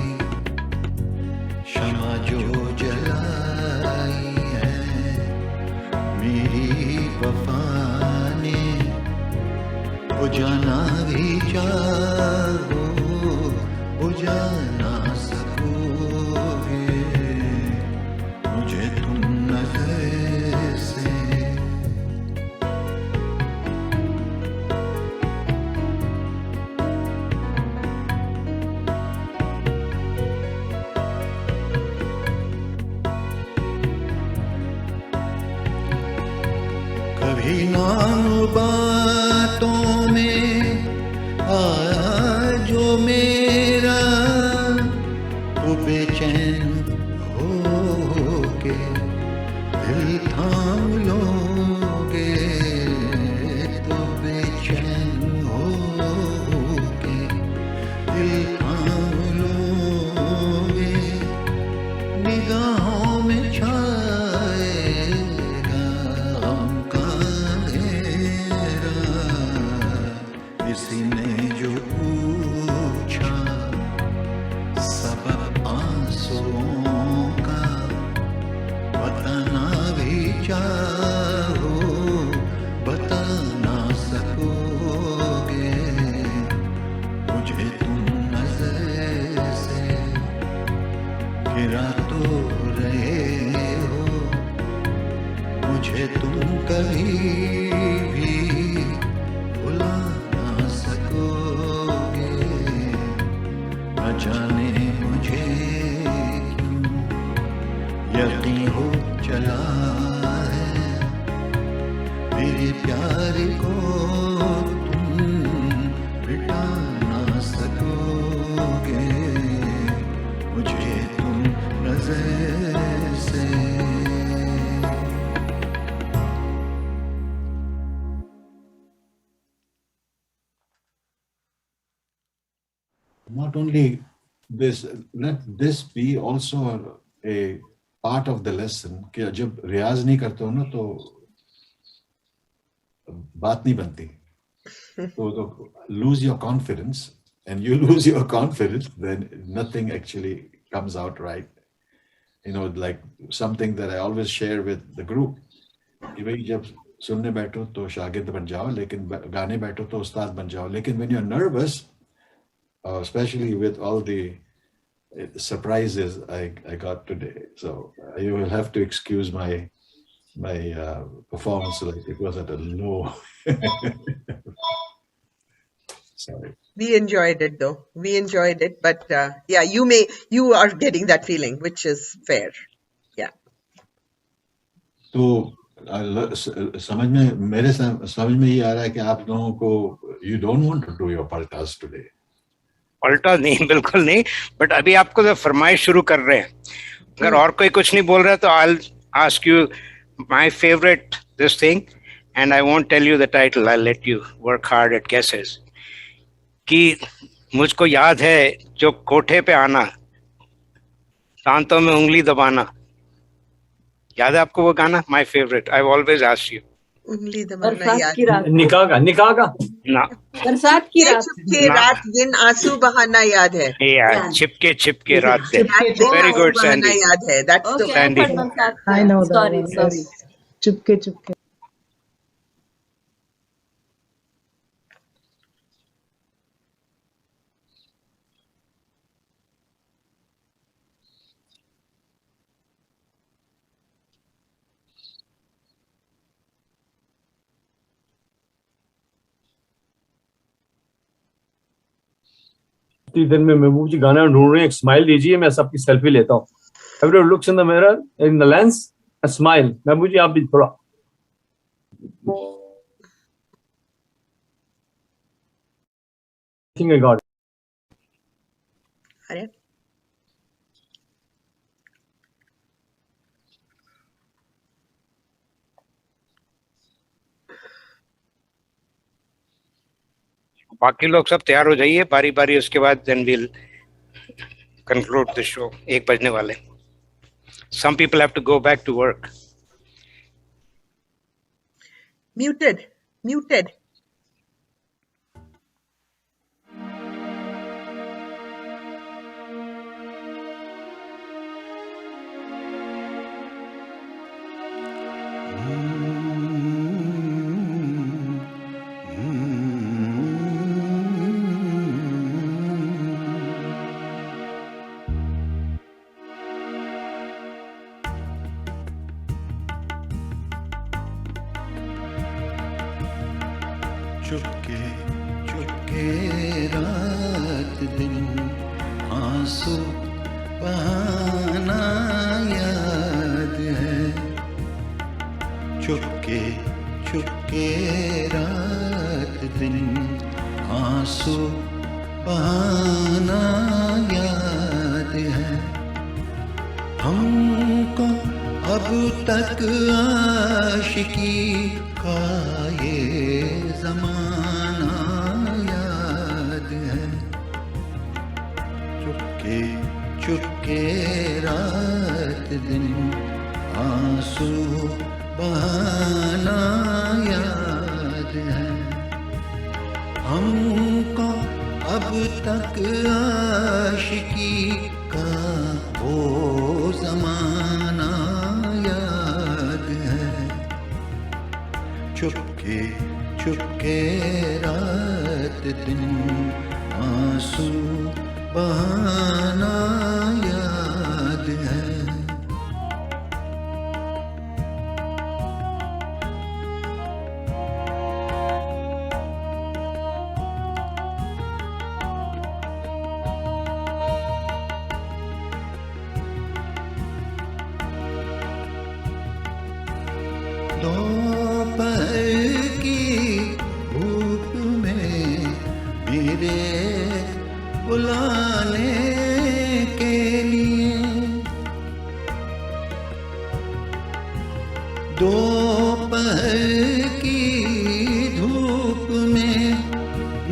क्षमा जो जलाई है मेरी वफा ने, बुझाना भी चाहो बुझा ना सकोगे, मुझे तुम नजर से। कभी नाम बातों में आया जो मेरा, तो बेचैन हो के दिल थाम लोगे, तो बेचैन हो के दिल थाम लोगे। निगाहों में छाएगा गम का अंधेरा, किसी ने जो पूछा सबब आंसुओं का, बताना भी चाहो बता ना सकोगे, मुझे तुम नजर से गिरा तो रहे हो, मुझे तुम कभी भी भुला ना सकोगे। न जाने मुझे क्यों यकीन हो चला है, मेरे प्यार को तुम मिटा ना सकोगे, मुझे तुम नजर से। Not only this, let this be also a part of the lesson कि जब रियाज नहीं करते हो ना तो बात नहीं बनती, तो lose your confidence, and you lose your confidence, then nothing actually comes out right. You know, like something that I always share with the group, कि भाई जब सुनने बैठो तो शागिर्द बन जाओ, लेकिन गाने बैठो तो उस्ताद बन जाओ। लेकिन when you're nervous, especially with all the surprises I got today, so you will have to excuse my performance, like it was at a low. Sorry. We enjoyed it though. We enjoyed it, but yeah, you are getting that feeling, which is fair. Yeah. तो समझ में मेरे समझ में ये आ रहा है कि आप लोगों को you don't want to do your podcast today. पलटा नहीं, बिल्कुल नहीं, बट अभी आपको तो फरमाइश शुरू कर रहे हैं। अगर और कोई कुछ नहीं बोल रहा तो I'll ask you my favorite this thing, and I won't tell you the title. I'll let you work hard at guesses. कि मुझको याद है जो कोठे पे आना दांतों में उंगली दबाना, याद है आपको वो गाना? My favourite, I always ask you. उंगली दबाना बरसात याद की रात, निकाह का ना, बरसात की रात, छिपके ना। रात दिन आंसू बहाना याद है। यार, छिपके छिपके रात दिन। रात दिन Very आंसू good, बहाना Sandy. याद है। That's the okay, I Sandy. Thought बरसात की I know रात, that sorry one. Sorry. Yes. Chupke Chupke. इतनी देर में महबूब जी गाना ढूंढ रहे हैं, एक स्माइल दीजिए, मैं सबकी सेल्फी लेता हूँ। Everyone looks in the mirror, in the lens, a smile. महबूब जी आप भी थोड़ा। I think I got it. अरे बाकी लोग सब तैयार हो जाइए बारी बारी, उसके बाद then we'll conclude the show। 1 बजने वाले। Some people have to go back to work। Muted. Chupke Chupke रात दिन आंसू बहाना याद है। चुपके चुपके रात दिन आंसू बहाना याद है। हमको अब तक आशिकी का ये ज़माना याद है। चुपके चुपके रात दिन आंसू बहाना याद है। हमको अब तक आशिकी का वो ज़माना याद है। चुपके चुपके रात दिन आंसू बहाना याद है। दोपहर की धूप में मेरे बुलाने के लिए, दोपहर की धूप में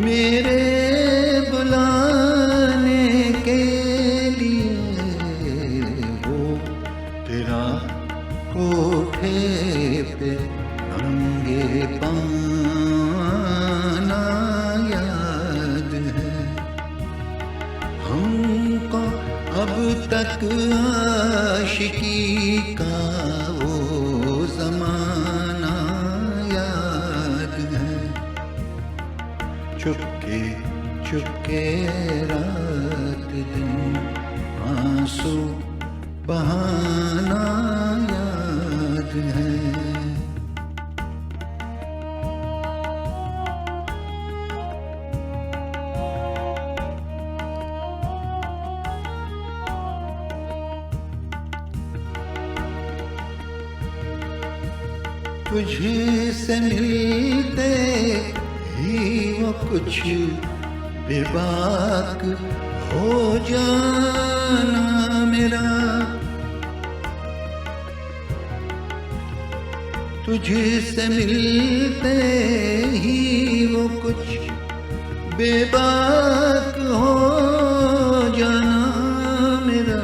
मेरे बुलाने के लिए वो तेरा कोठे पे नंगे पाना याद है। हमको अब तक आशिकी का वो ज़माना याद है। चुपके चुपके रात दिन आंसू बहाना याद है। तुझसे मिलते ही वो कुछ बेबाक हो जाना मेरा। तुझसे मिलते ही वो कुछ बेबाक हो जाना मेरा।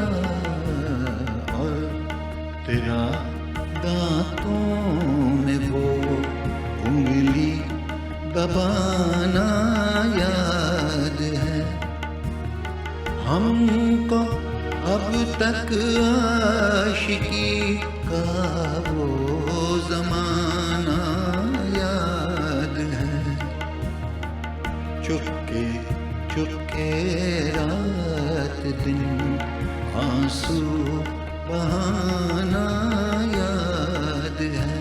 तुमको अब तक आशिकी का वो जमाना याद है। चुपके चुपके रात दिन आंसू बहाना याद है।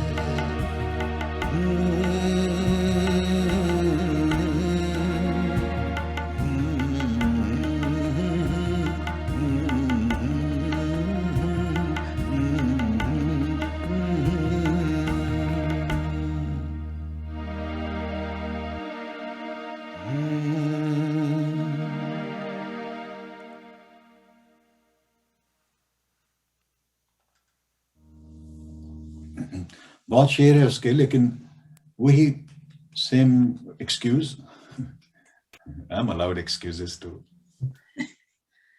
बहुत शेर है उसके, लेकिन वही same excuse. I am allowed excuses to.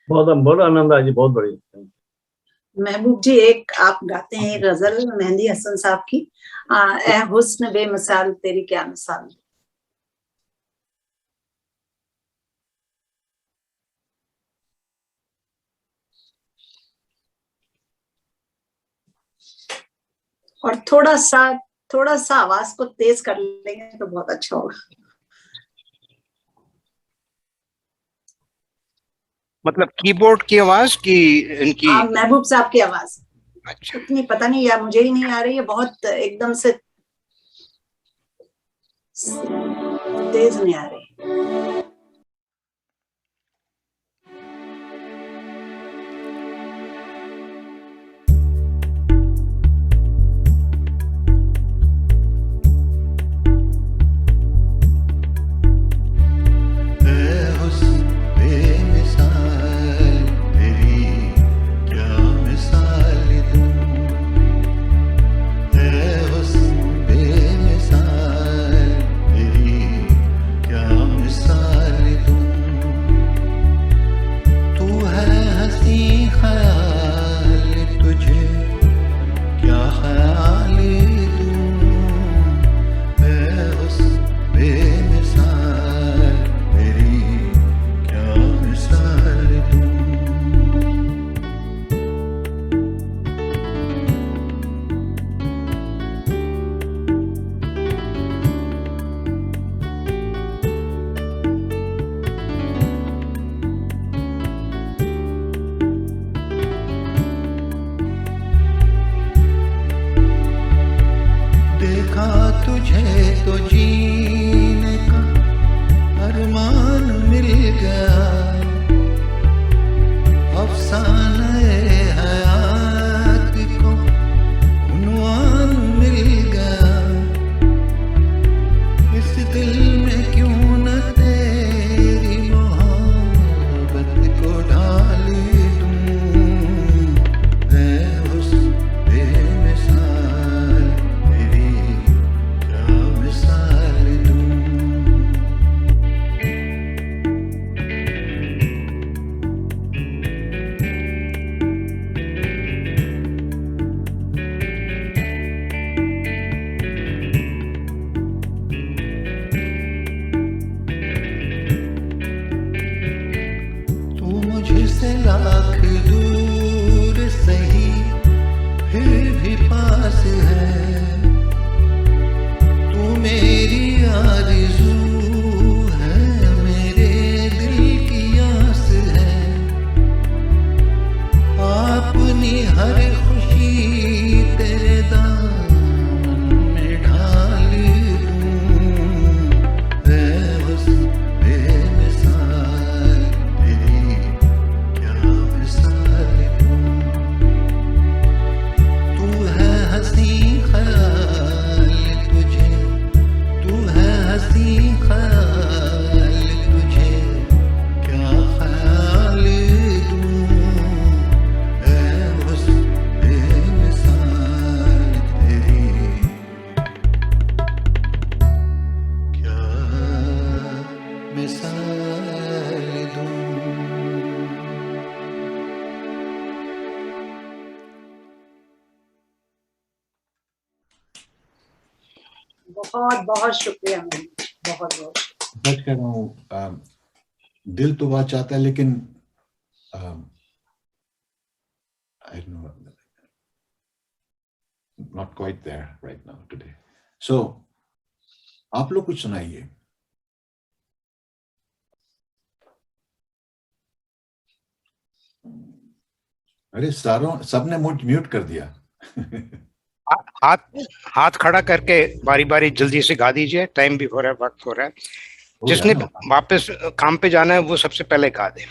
बहुत आनंद आया जी, बहुत बढ़िया। महबूब जी, एक आप गाते हैं गजल मेहंदी हसन साहब की, ए हुस्न बेमिसाल तेरी क्या मिसाल। और थोड़ा सा आवाज को तेज कर लेंगे तो बहुत अच्छा होगा। मतलब कीबोर्ड की आवाज की इनकी? महबूब साहब की आवाज अच्छा, इतनी पता नहीं यार, मुझे ही नहीं आ रही है, बहुत एकदम से तेज नहीं आ रही। बहुत बहुत शुक्रिया, बहुत बहुत सच कह रहा हूँ, दिल तो बात चाहता है, लेकिन I don't know, not quite there right now today. So, आप लोग कुछ सुनाइए. अरे सारों सबने म्यूट कर दिया. हाथ हाथ खड़ा करके बारी बारी जल्दी से गा दीजिए. टाइम भी हो रहा है, वक्त हो रहा है. जिसने वापस काम पे जाना है वो सबसे पहले गा दे.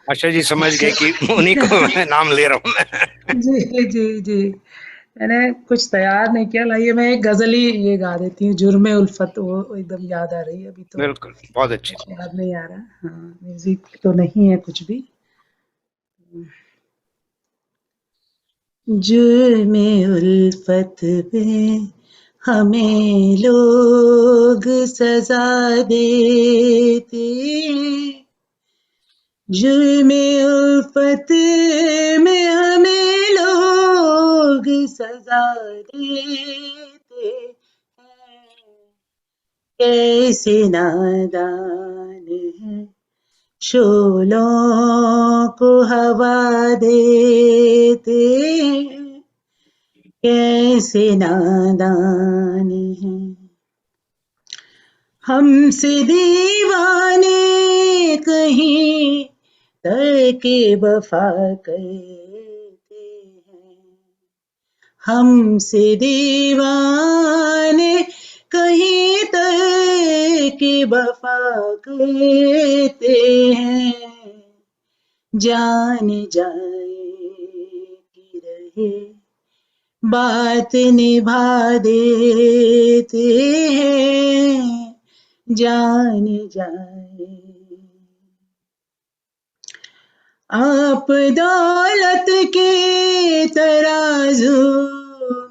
आशा जी समझ गए कि उन्हीं को मैं नाम ले रहा हूँ मैं. जी जी जी, मैंने कुछ तैयार नहीं किया. लाइए मैं एक गजल ही ये गा देती हूँ, जुर्मे उल्फत. वो एकदम याद आ रही है अभी तो. बिल्कुल, बहुत अच्छी. याद नहीं आ रहा. हाँ, म्यूजिक तो नहीं है कुछ भी. जुर्मे उल्फत में हमें लोग सजा देते. जुर्मे उल्फत में हमें लोग सजा देते हैं. कैसे नादान है शोलों को हवा देते हैं. कैसे नादान है हमसे दीवाने कहीं तर्के वफा करते हैं. हमसे दीवाने कहीं तर्के वफा करते हैं. जान जाए कि रहे बात निभा देते हैं. जान जाए आप दौलत के तराजू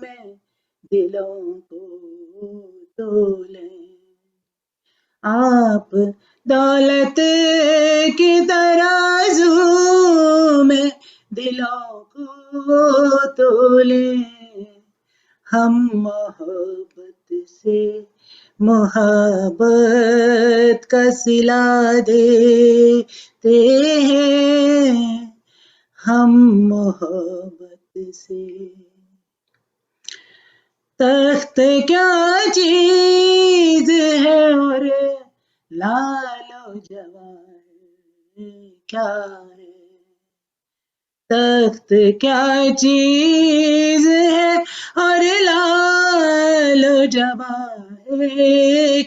में दिलों को तोलें. आप दौलत के तराजू में दिलों को तोलें. हम मोहब्बत से मोहब्बत का सिला देते हैं. हम मोहब्बत से. तख्त क्या चीज है और लालो जवान क्या है. तख्त क्या चीज है और लालो जवान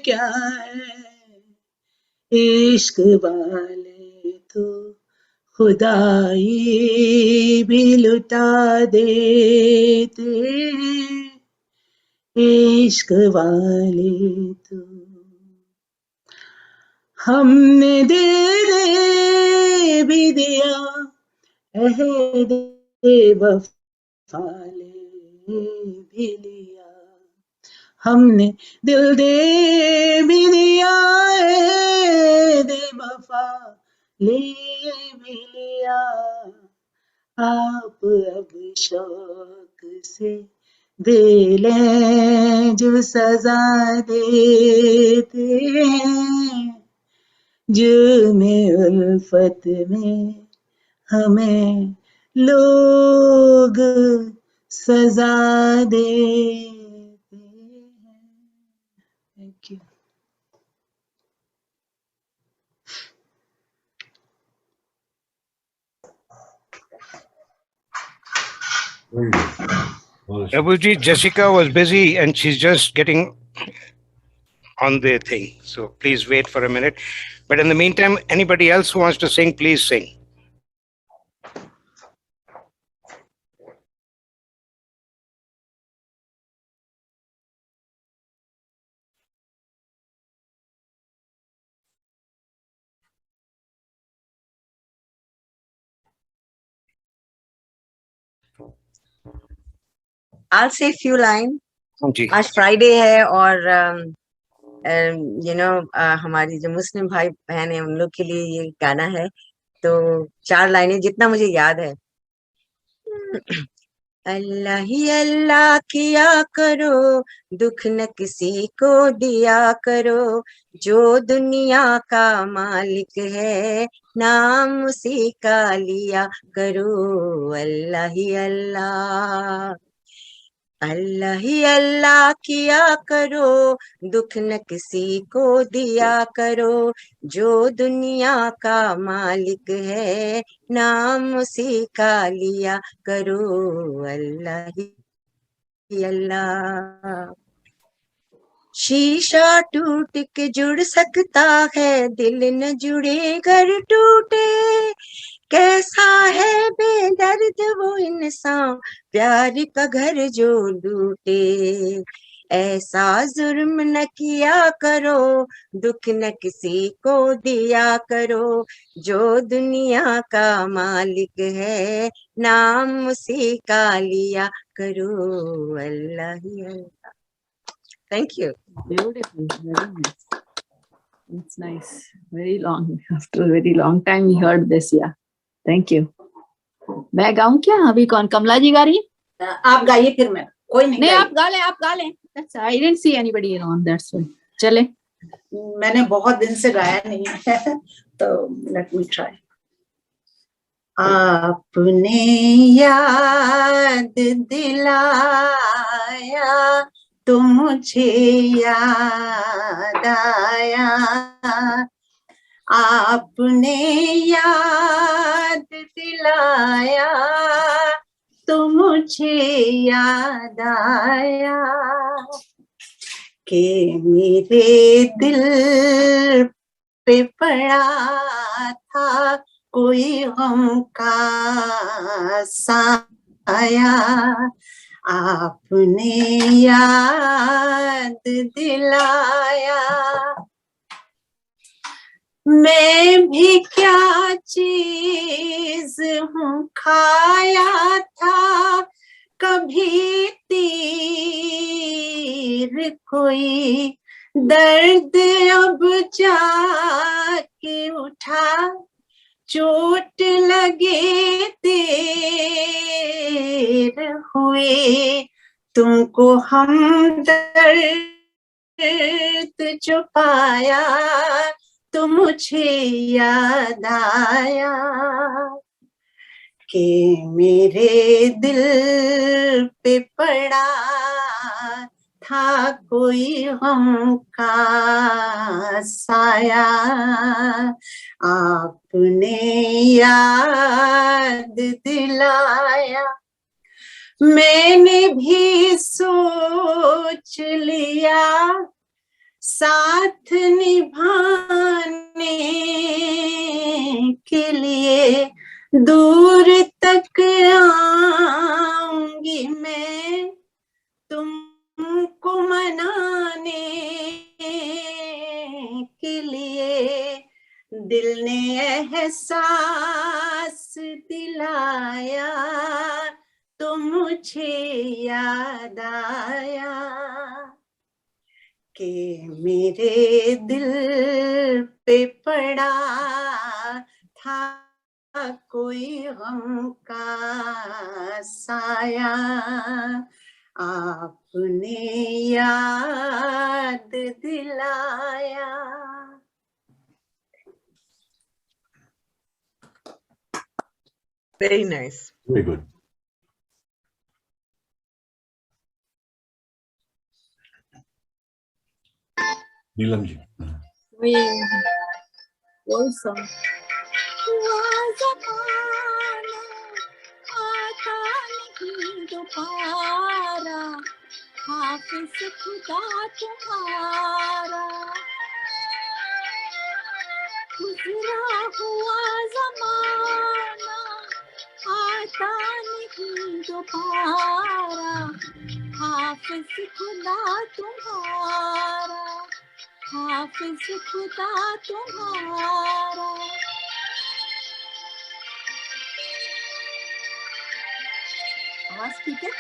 क्या है. इश्क वाले तो खुदाई भी लुटा देते हैं. इश्क वाले तो. हमने दिल दे भी दिया अहद वफा ले भी लिया. हमने दिल दे भी दिया अहद वफा ले भी लिया. आप अब शौक से दे लें जो सजा देते हैं. जुर्मे उल्फत में हमें लोग सजा देते हैं. Thank you. Prabhuji, Jessica was busy and she's just getting on the thing. So please wait for a minute. But in the meantime, anybody else who wants to sing, please sing. I'll say few line. जी. आज Friday है और हमारी जो मुस्लिम भाई बहन है उन लोग के लिए ये गाना है. तो 4 लाइनें जितना मुझे याद है. अल्लाह ही अल्लाह किया करो, दुख न किसी को दिया करो, जो दुनिया का मालिक है नाम उसी का लिया करो। अल्लाह ही अल्लाह, अल्लाह ही अल्लाह किया करो, दुख न किसी को दिया करो, जो दुनिया का मालिक है नाम उसी का लिया करो। अल्लाह ही अल्लाह। शीशा टूट के जुड़ सकता है, दिल न जुड़े घर टूटे, कैसा है बेदर्द वो इंसान, प्यार का घर जो लूटे। ऐसा जुर्म न किया करो, दुख न किसी को दिया करो, जो दुनिया का मालिक है नाम उसी का लिया करो। अल्लाह ही Allah. Thank you. Beautiful, very nice. It's nice. Very long. After a very long time, we heard this. Yeah. Thank you. मैं गाऊं क्या? अभी कौन? कमला जी गा रही है? आप गाइए, फिर मैं। कोई नहीं नहीं, गाइए। आप गा लें, आप गा लें. That's, I didn't see anybody around. That's why. चले. मैंने बहुत दिन से गाया नहीं है तो लेट मी ट्राई। आपने याद दिलाया तो मुझे याद आया, आपने याद दिलाया तो मुझे याद आया, कि मेरे दिल पे पड़ा था कोई गम का साया, आपने याद दिलाया। मैं भी क्या चीज हूँ, खाया था कभी तीर कोई, दर्द अब जाके उठा, चोट लगे देर हुए, तुमको हमदर्द जो पाया तो मुझे याद आया, कि मेरे दिल पे पड़ा था कोई गम का साया, आपने याद दिलाया। मैंने भी सोच लिया साथ निभाने के लिए, दूर तक आऊंगी मैं तुमको मनाने के लिए, दिल ने एहसास दिलाया तो मुझे याद आया, कि मेरे दिल पे पड़ा था कोई गम का साया, आपने याद दिलाया। Very nice. Very good. Neelam ji. Old song. आता नहीं दोबारा, हाफिज खुदा तुम्हारा, गुजरा हुआ जमाना आता नहीं दोबारा, हाफिज खुदा तुम्हारा, हाफिज खुदा तुम्हारा। आवाज ठीक है?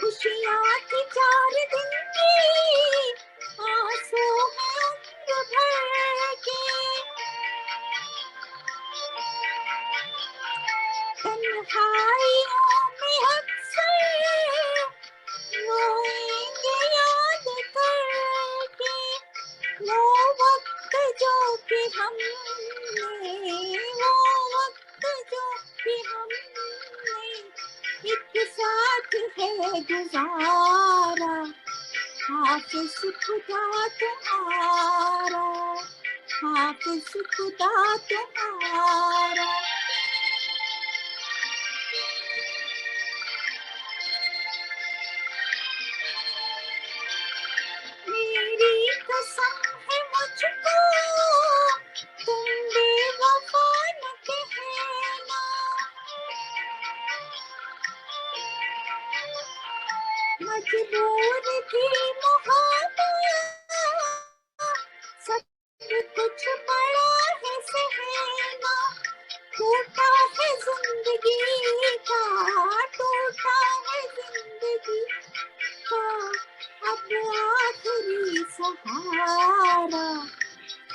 खुशियाँ की 4 दिन की, आंसू में उम्र भर के, वो वक्त जो कि हमने, वो वक्त जो कि हमने एक साथ है गुजारा, हाफिज खुदा तुम्हारा, हाफिज खुदा तुम्हारा। मेरी कसम है मुझको, तुम बेवफा न कहना, मजबूर थी मोहब्बत, सब कुछ पड़ा है सहना, टूटा है जिंदगी का, टूटा है जिंदगी का अब आखिरी सहारा,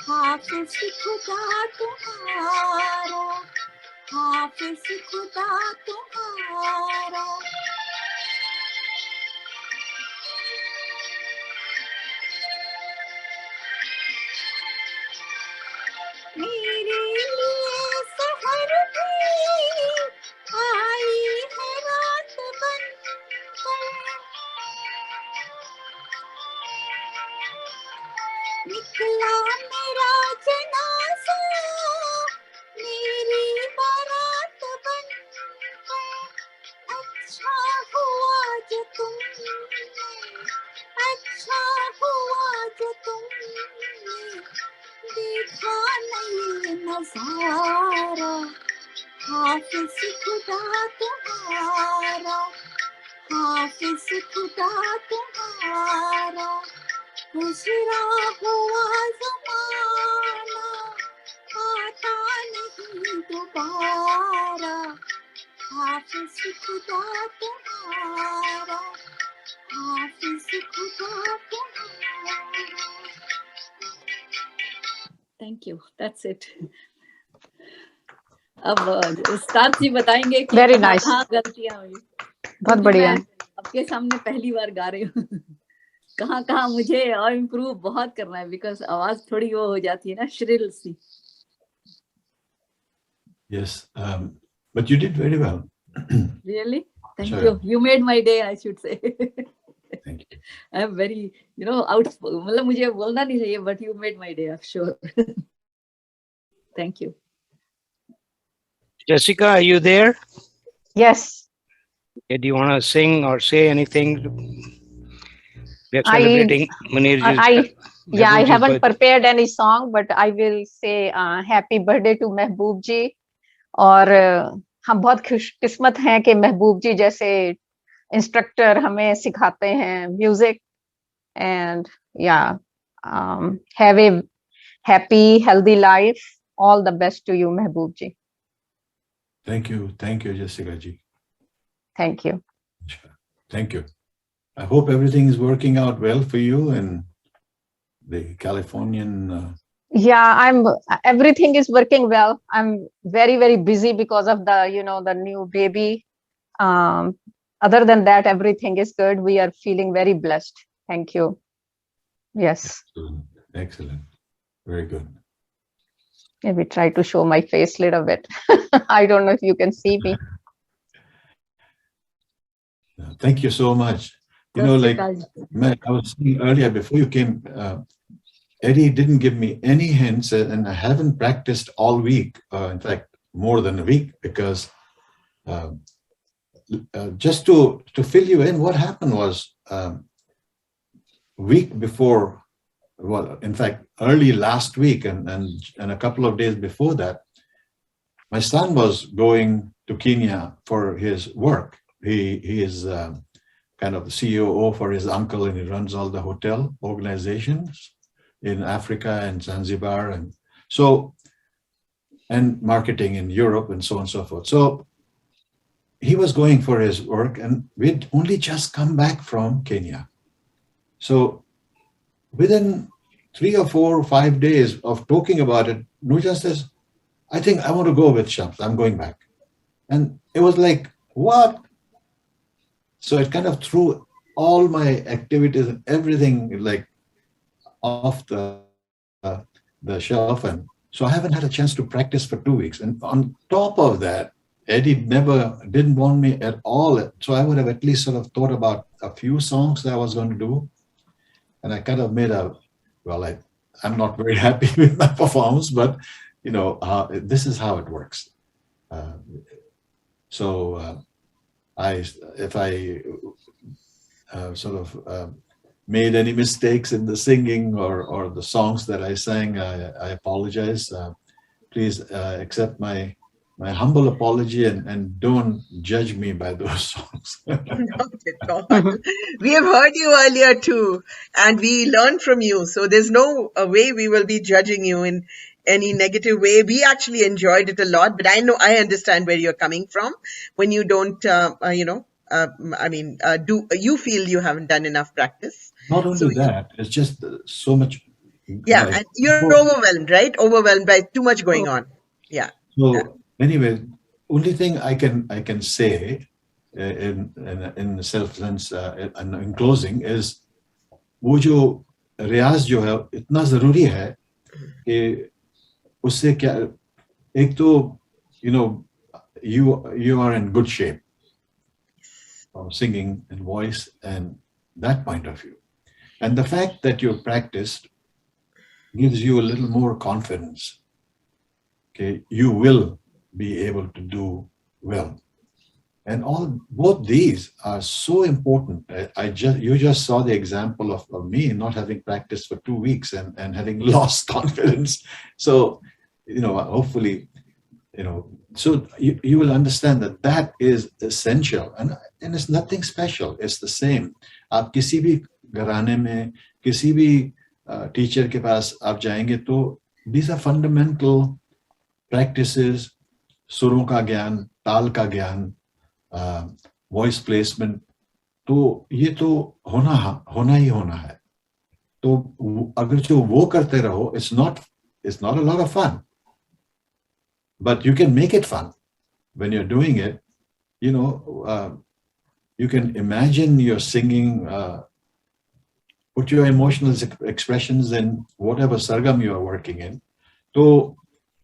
हाफिज खुदा तुम्हारा, हाफिज खुदा तुम्हारा। मेरे लिए सहर भी आई है रात बनकर, निकला मेरा जनाजा मेरी बारात बनकर, अच्छा हुआ जो तुमने, अच्छा हुआ जो तुमने देखा नहीं नजारा, हाफिज खुदा तुम्हारा, हाफिज खुदा तुम्हारा। गुजरा हुआ ज़माना आता नहीं दोबारा, हाफिज खुदा तुम्हारा, हाफिज खुदा तुम्हारा। Thank you, that's it. अब उस्ताद जी बताएंगे कि Very कहाँ nice. कहाँ गलतियां हुई, बहुत क्योंकि बढ़िया। मैं आपके सामने पहली बार गा रही हूँ। कहाँ कहाँ मुझे और इम्प्रूव बहुत करना है, बिकॉज आवाज थोड़ी वो हो जाती है ना, श्रिल सी। Yes, but you did very well. Really? Thank Sure. you. You made my day, I should say. Thank you. I am very, outspoken. मतलब मुझे बोलना नहीं चाहिए, but you made my day, I'm sure. Thank you. Jessica, are you there? Yes, Okay, do you want to sing or say anything? We are I- celebrating Munirji's I Mehboob ji's haven't birthday. prepared any song, but I will say happy birthday to महबूब जी। और हम बहुत खुशकिस्मत हैं कि महबूब जी जैसे instructor हमें सिखाते हैं music, and have a happy healthy life. All the best to you Mehboob ji. Thank you, Jessica ji. Thank you. Thank you. I hope everything is working out well for you and the Californian. Everything is working well. I'm very, very busy because of the new baby. Other than that, everything is good. We are feeling very blessed. Thank you. Yes. Excellent. Very good. Maybe try to show my face a little bit. I don't know if you can see me. Thank you so much. Like I was saying earlier before you came, Eddie didn't give me any hints, and I haven't practiced all week. In fact, more than a week, because just to fill you in, what happened was week before, well, in fact, early last week and a couple of days before that, my son was going to Kenya for his work. He is kind of the COO for his uncle, and he runs all the hotel organizations in Africa and Zanzibar, and marketing in Europe and so on and so forth. So he was going for his work, and we'd only just come back from Kenya. So within 3 or 4 or 5 days of talking about it, Nurjan says, I think I want to go with Shams. I'm going back. And it was like, what? So it kind of threw all my activities and everything like off the the shelf, and so I haven't had a chance to practice for 2 weeks. And on top of that, Eddie didn't want me at all. So I would have at least sort of thought about a few songs that I was going to do. And I kind of made I'm not very happy with my performance, but this is how it works. If I made any mistakes in the singing or the songs that I sang, I apologize. Please accept my humble apology and don't judge me by those songs. Not at all. We have heard you earlier too, and we learned from you. So there's no way we will be judging you in any negative way. We actually enjoyed it a lot, but I understand where you're coming from when you don't, you feel you haven't done enough practice. Not only that, it's just so much. Yeah, and you're overwhelmed, right? Overwhelmed by too much going on. Yeah. So anyway, only thing I can say in self-sense and in closing is वो जो रियाज जो है इतना जरूरी है कि उससे क्या एक तो you are in good shape from singing and voice and that point of view, and the fact that you practiced gives you a little more confidence. Okay, you will be able to do well, and both these are so important. You just saw the example of me not having practiced for 2 weeks and having lost confidence. So hopefully so you will understand that is essential, and it's nothing special. It's the same. आप किसी भी घराने में किसी भी teacher के पास आप जाएंगे तो these are fundamental practices. सुरों का ज्ञान, ताल का ज्ञान, वॉइस प्लेसमेंट, तो ये तो होना ही होना है. तो अगर जो वो करते रहो, it's not a lot of fun, but you can make it fun when you're doing it. You can imagine you're singing, put your emotional expressions in whatever sargam you are working in. So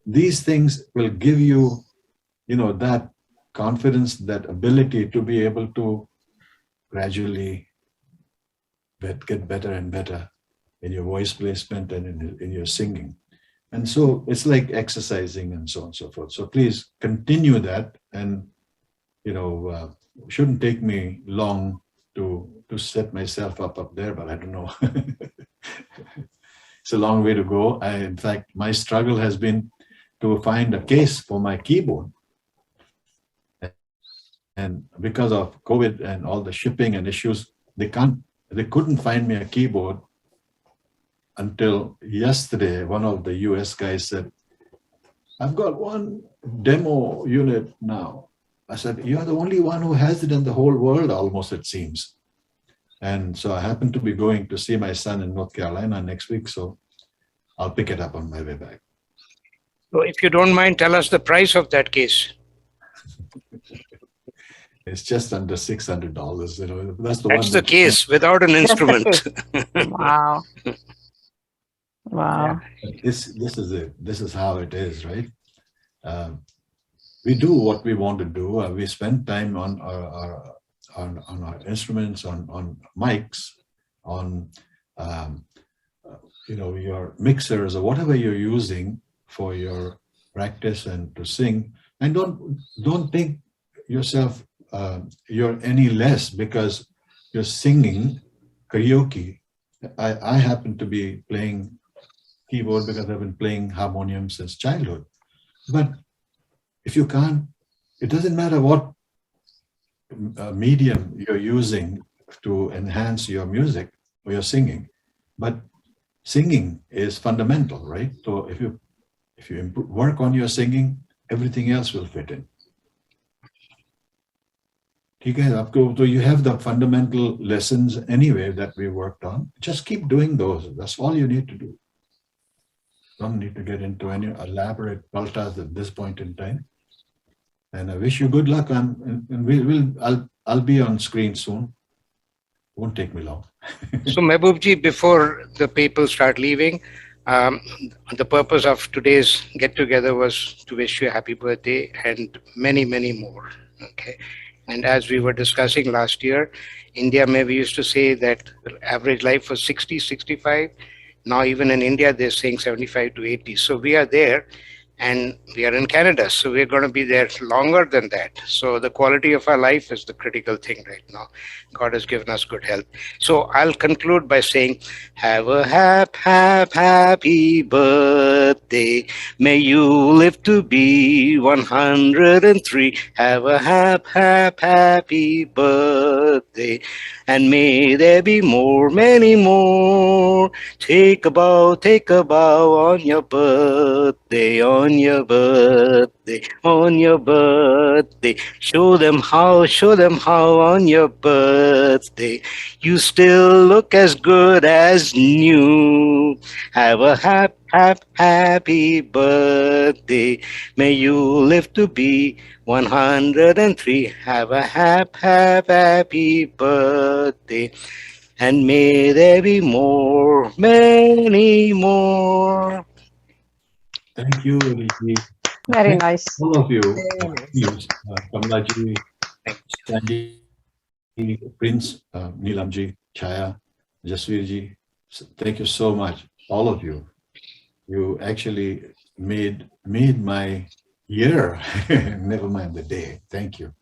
these things will give you that confidence, that ability to be able to gradually get better and better in your voice placement and in your singing. And so it's like exercising and so on and so forth. So please continue that, and shouldn't take me long to set myself up there, but I don't know. It's a long way to go. In fact, my struggle has been to find a case for my keyboard. And because of COVID and all the shipping and issues, they couldn't find me a keyboard until yesterday. One of the US guys said, I've got one demo unit now. I said, you're the only one who has it in the whole world, almost, it seems. And so I happen to be going to see my son in North Carolina next week, so I'll pick it up on my way back. So if you don't mind, tell us the price of that case. It's just under $600. That's the case without an instrument. Wow. Wow. This is it. This is how it is, right? We do what we want to do. We spend time on our instruments, on mics, on your mixers or whatever you're using for your practice and to sing. And don't think yourself you're any less because you're singing karaoke. I happen to be playing keyboard because I've been playing harmonium since childhood. But if you can't, it doesn't matter what medium you're using to enhance your music or your singing, but singing is fundamental, right? So if you work on your singing, everything else will fit in. So you have the fundamental lessons anyway that we worked on. Just keep doing those. That's all you need to do. Don't need to get into any elaborate paltas at this point in time. And I wish you good luck. I'll be on screen soon. Won't take me long. So Mehboob ji, before the people start leaving, The purpose of today's get together was to wish you a happy birthday and many, many more. Okay. And as we were discussing last year, India, we used to say that the average life was 60, 65. Now, even in India, they're saying 75 to 80. So we are there, and we are in Canada. So we're going to be there longer than that. So the quality of our life is the critical thing right now. God has given us good health. So I'll conclude by saying, have a happy birthday. May you live to be 103. Have a happy birthday. And may there be many more. Take a bow on your birthday, on your birthday, on your birthday. Show them how on your birthday. You still look as good as new. Have a happy birthday. May you live to be 103. Have a happy birthday. And may there be many more. Thank you, Rishi. Very Thank nice. all of you. Very nice. Kamlaji, Sandy, Prince, Neelamji, Chaya, Jasvirji. Thank you so much, all of you. You actually made my year, never mind the day. Thank you.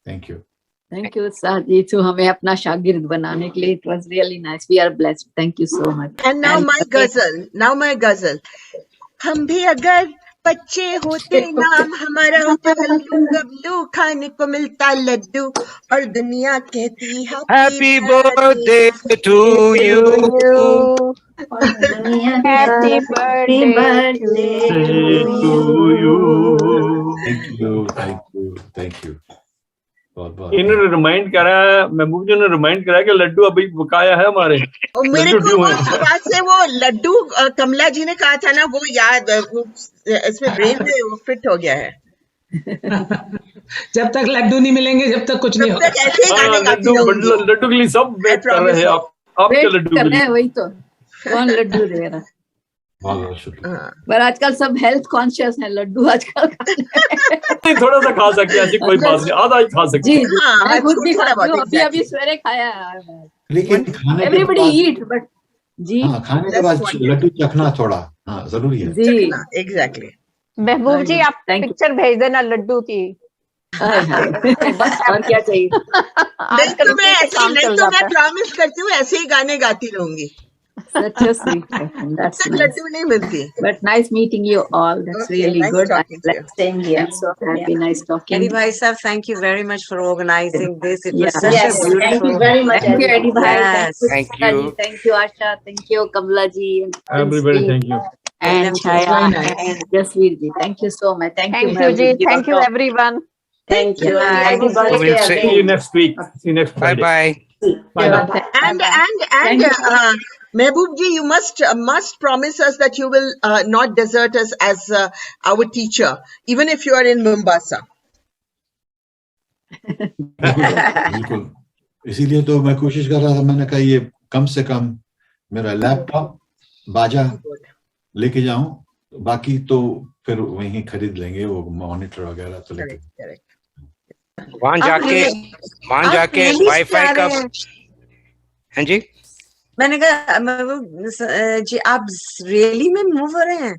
Thank you. Thank you, Saji, to हमें अपना शागिर्द बनाने के लिए. It was really nice. We are blessed. Thank you so much. And now my ghazal. हम भी अगर बच्चे होते नाम हमारा होता लड्डू गबलू खाने को मिलता लड्डू और दुनिया कहती Happy birthday to you. Happy birthday to you. Thank you. बहुत इन्होंने रिमाइंड करा, महबूब जी ने रिमाइंड करा कि लड्डू अभी बकाया है हमारे. और मेरे को वो बात से वो लड्डू कमला जी ने कहा था ना, वो याद इसमें ब्रेन में वो फिट हो गया है. जब तक लड्डू नहीं मिलेंगे जब तक कुछ नहीं होगा. लड्डू के लिए सब वेट कर रहे हैं. आपके लड्डू कर रहे हैं, वही तो. कौन लड्डू दे रहा? पर आजकल सब हेल्थ कॉन्शियस हैं. लड्डू आजकल थोड़ा सा खा सकते हैं, ऐसी कोई बात नहीं, आधा ही खा सकते हैं. जी, मैं खुद भी खाती हूँ. अभी सवेरे खाया है. लेकिन एवरीबडी ईट, बट जी खाने के बाद लड्डू चखना थोड़ा जरूरी है. जी, एग्जैक्टली. महबूब जी, आप पिक्चर भेज देना लड्डू की. बस और क्या चाहिए. नहीं तो मैं प्रॉमिस करती हूँ ऐसे ही गाने गाती रहूंगी. Such a sweet person. That's nice. Laddu नहीं मिलती. But nice meeting you all. That's really nice good. talking to you. Staying here. I'm so happy. Nice talking. Eddie Bhai sir, thank you very much for organizing this. It was Yeah. such Yes, a beautiful. thank you very much. Thank you, Eddie Bhai. Yes. Thank Sita ji. you. Thank you, Asha. Thank you, Kamla ji. And Everybody, Prince ji. thank you. And Chaya and Jasveer ji. Thank you so much. Thank you, Thank you, ma'am. ji. Give Thank a you, talk. everyone. Thank you. Bye. Happy We'll birthday see See you again. next week. See you next Bye Friday. bye. Bye bye. And Mehboob ji, you must promise us that you will not desert us as our teacher, even if you are in Mombasa. बिल्कुल. इसीलिए तो मैं कोशिश कर रहा था. मैंने कहा ये कम से कम मेरा लैपटॉप बाजा लेके जाऊं, बाकी तो फिर वहीं खरीद लेंगे वो मॉनिटर वगैरह तो लेके. वहां जाके वाईफाई का. हाँ जी, मैंने कहा जी आप रियली में मूव हो रहे हैं.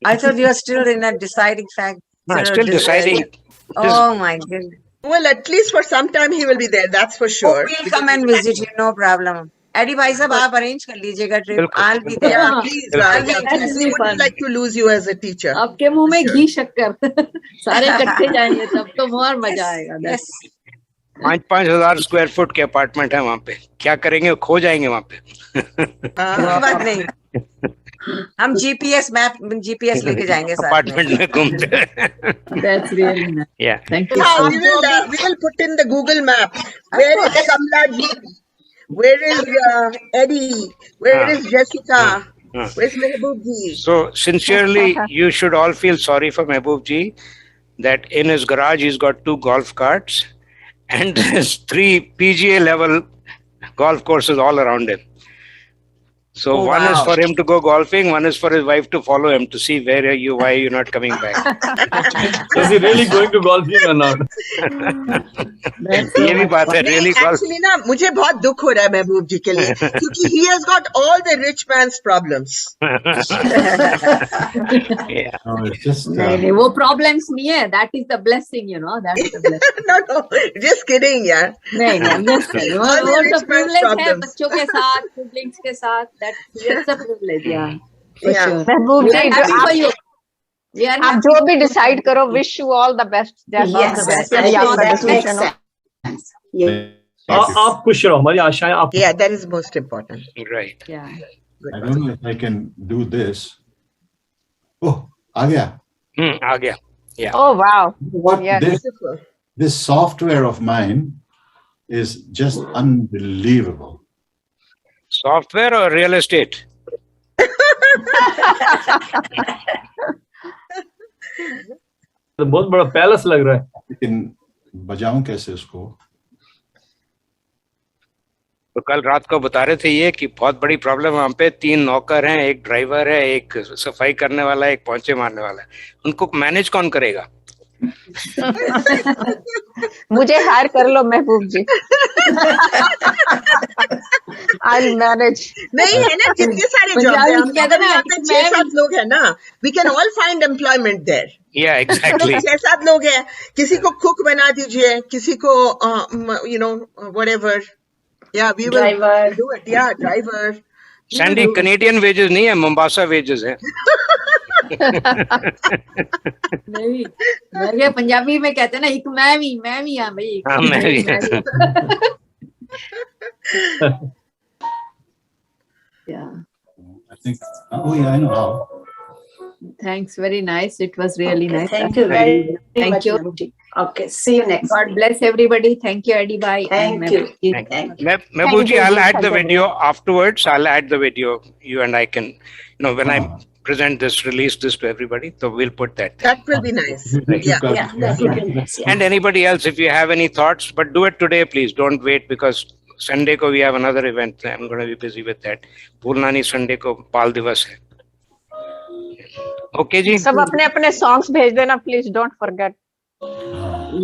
I thought you are still in a deciding fact. I'm still deciding. Oh my goodness. Well, at least for some time he will be there. That's for sure. We'll come and visit you, no problem. Eddie भाई साहब आप arrange कर लीजिएगा trip. I'll be there. Yeah, please. That We will be wouldn't fun. like to lose you as a teacher. आपके मुंह में घी शक्कर सारे इकट्ठे जाएंगे तब तो और मजा आएगा. Yes. 5,000 स्क्वायर फुट के अपार्टमेंट है वहां पे. क्या करेंगे, खो जाएंगे वहां पे. कोई बात नहीं. हम GPS लेके जाएंगे साथ में. अपार्टमेंट में घूमते. That's really nice. Yeah. Thank you. Yeah, we will put in the Google map. Where is Kamla ji? Where is Eddie? Where is Jessica? Where's Mehboob ji? So sincerely, you should all feel sorry for Mehboob ji that in his garage he's got 2 golf carts and there's 3 PGA level golf courses all around him. So Oh, one is wow. for him to go golfing, one is for his wife to follow him to see where are you, why are you not coming back. Is he really going to golfing or not? That's so ये भी much बात है, fun. really golf. Actually ना मुझे बहुत दुख हो रहा है महबूब जी के लिए क्योंकि he has got all the rich man's problems. Yeah. No, it's just नहीं नहीं वो problems नहीं है. That is the blessing, you know. That is the blessing. No, just kidding यार. नहीं नहीं I'm just saying. वो All the वो rich तो man's privilege है problems. बच्चों के साथ, siblings के साथ. That's a privilege, yeah. For Yeah. sure. Mehboob We ji are जो happy for आप you. We are आप happy जो for भी you. डिसाइड करो, wish you all the best, जैसा Yes, आपका I वैसे ही think आपका that makes डिसीजन हो। sense. Yeah. आप खुश रहो, हमारी आशाएं आप Yeah, that is most important. Right. Yeah. Good. I don't know if I can do this. Oh, आ गया. आ गया. Yeah. Oh wow, What Yes. Beautiful. this software of mine is just unbelievable. Software or real estate? तो बहुत बड़ा palace लग रहा है। लेकिन बजाऊं कैसे उसको? तो कल रात को बता रहे थे ये कि बहुत बड़ी प्रॉब्लम वहाँ पे 3 नौकर हैं, एक ड्राइवर है, एक सफाई करने वाला है, एक पोंछे मारने वाला है। उनको मैनेज कौन करेगा? मुझे हायर कर लो महबूब जी। I manage. नहीं है ना जितने सारे जॉब है हम अगर यहाँ पे 6-7 लोग हैं ना we can all find employment there. Yeah, exactly. 6-7 लोग हैं, किसी को कुक बना दीजिए, किसी को you know whatever. Yeah, we will Driver. do it. Yeah, driver. Sandy, Canadian wages नहीं है, Mombasa wages है। नहीं मैं पंजाबी में कहते हैं ना एक मैं भी हाँ भाई। हाँ, मैं भी। Yeah. I think. Oh yeah, I know how. Thanks, very nice. It was really Okay, nice. thank you very Thank much, you. Mahbub. Okay, see you next. God bless everybody. Thank you, Eddie Bhai. Thank you. Thank you. Mahbub ji, I'll add the video afterwards. I'll add the video. You and I can, you know, when I present this, release this to everybody. So we'll put that. That will be nice. Right. Yeah. Yeah, that would be nice. Yeah. And anybody else, if you have any thoughts, but do it today, please. Don't wait because Sunday ko we have another event. I'm going to be busy with that. Purnani Sunday ko Pal Divas hai. Okay जी. सब अपने अपने songs भेज देना please, don't forget.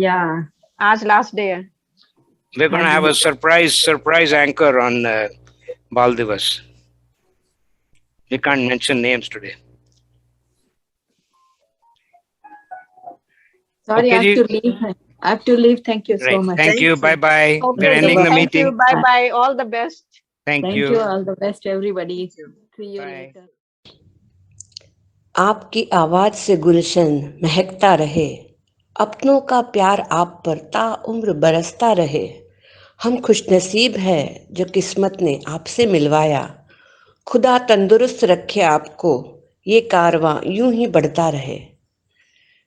Yeah. आज last day है। We're going to have a surprise anchor on Bal Divas. We can't mention names today. Sorry, Okay, I have ji. to leave. I have to leave. Thank you so Right. much. Thank you. Bye bye. We're Okay, ending the thank meeting. you, bye bye, all the best. Thank Thank you. you. All the best, everybody. See you Bye. later. आपकी आवाज से गुलशन महकता रहे, अपनों का प्यार आप पर ताउम्र बरसता रहे। हम खुशनसीब हैं जो किस्मत ने आपसे मिलवाया। खुदा तंदुरुस्त रखे आपको, ये कारवां यूं ही बढ़ता रहे।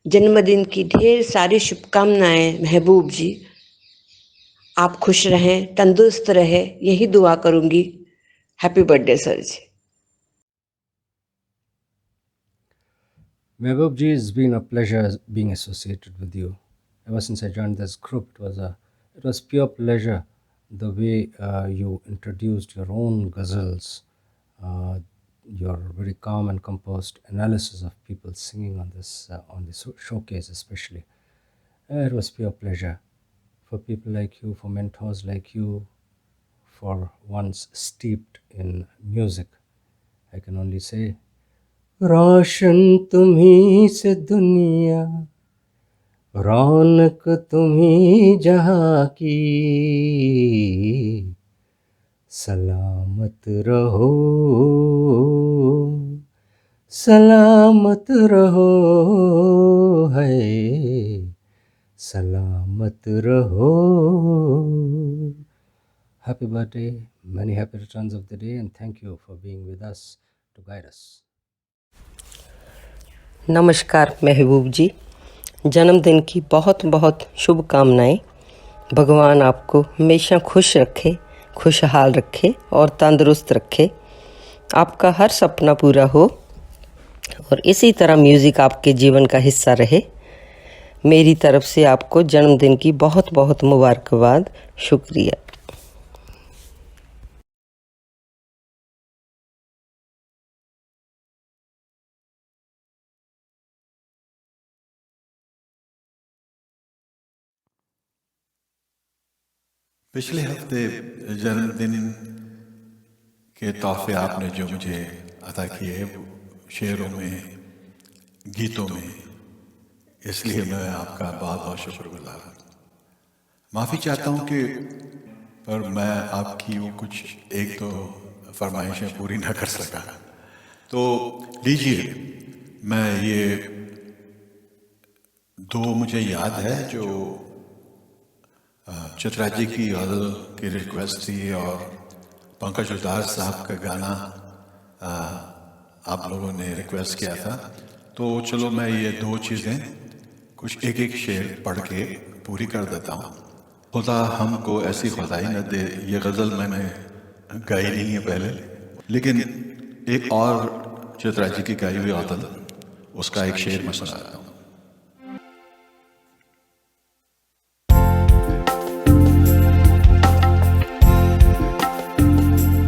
जन्मदिन की ढेर सारी शुभकामनाएं महबूब जी। आप खुश रहें, तंदुरुस्त रहे, यही दुआ करूंगी। Happy birthday sir ji. Mehboob ji, it's been a pleasure being associated with you. Ever since I joined this group, it was pure pleasure the way you introduced your own ghazals, your very calm and composed analysis of people singing on this showcase especially. It was pure pleasure for people like you, for mentors like you, for ones steeped in music. I can only say, रोशन तुम्ही से दुनिया, रौनक तुम्ही जहाँ की, सलामत रहो, सलामत रहो, है सलामत रहो। Happy birthday, many happy returns of the day, and thank you for being with us to guide us. नमस्कार महबूब जी, जन्मदिन की बहुत बहुत शुभकामनाएं। भगवान आपको हमेशा खुश रखे, खुशहाल रखे और तंदुरुस्त रखे। आपका हर सपना पूरा हो और इसी तरह म्यूज़िक आपके जीवन का हिस्सा रहे। मेरी तरफ से आपको जन्मदिन की बहुत बहुत मुबारकबाद। शुक्रिया। पिछले हफ्ते जन्मदिन के तोहफे आपने जो मुझे अता किए शेरों में, गीतों में, इसलिए मैं आपका बहुत बहुत शुक्रगुजार हूँ। माफ़ी चाहता हूँ कि पर मैं आपकी वो कुछ एक दो फरमाइशें पूरी ना कर सका। तो लीजिए, मैं ये दो मुझे याद है जो चित्रा जी की गज़ल की रिक्वेस्ट थी और पंकज उदास साहब का गाना आप लोगों ने रिक्वेस्ट किया था। तो चलो मैं ये दो चीज़ें कुछ एक एक शेर पढ़ के पूरी कर देता हूँ। खुदा हमको ऐसी खुदाई न दे, ये गज़ल मैंने गाई नहीं है पहले, लेकिन एक और चित्रा जी की गाई हुई गज़ल, उसका एक शेर मैं सुनाता हूँ।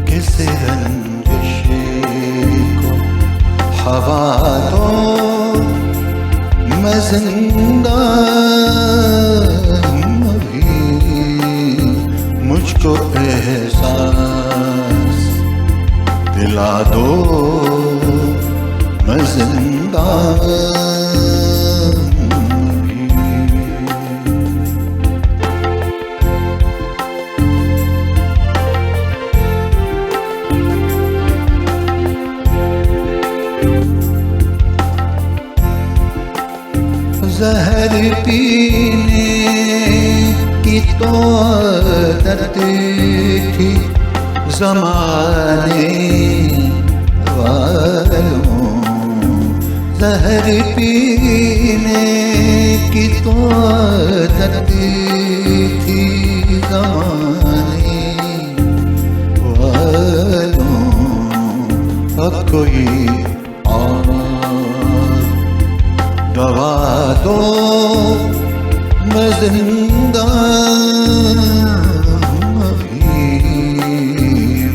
किसी रंजिश को हवा दो, मैं जिंदा अभी, मुझको एहसास दिला दो, मैं जिंदा जहर पीने की तो आदत थी ज़माने वालों, जहर पीने की तो आदत थी ज़माने वालों, अब कोई दवा दो, मैं जिंदा अभी,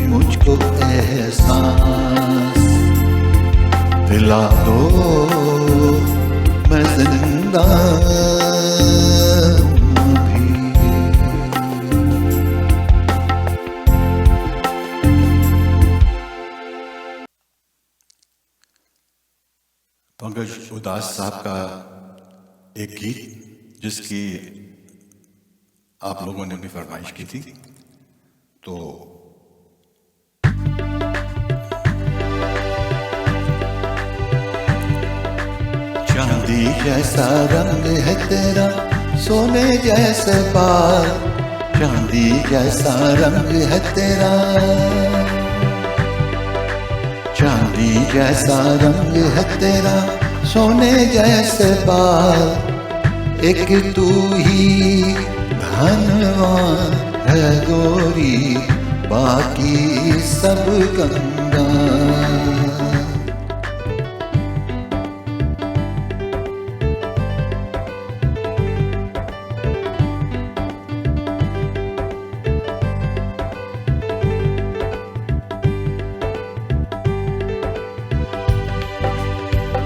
मुझको एहसास दिला दो, मैं जिंदा अभी। पंकज उदास साहब का एक गीत जिसकी आप लोगों ने भी फरमाइश की थी, तो चांदी जैसा रंग है तेरा, सोने जैसे बाल, चांदी जैसा रंग है तेरा, चांदी जैसा रंग है तेरा, सोने जैसे बाल, एक तू ही धनवान है गोरी, बाकी सब कंगाल।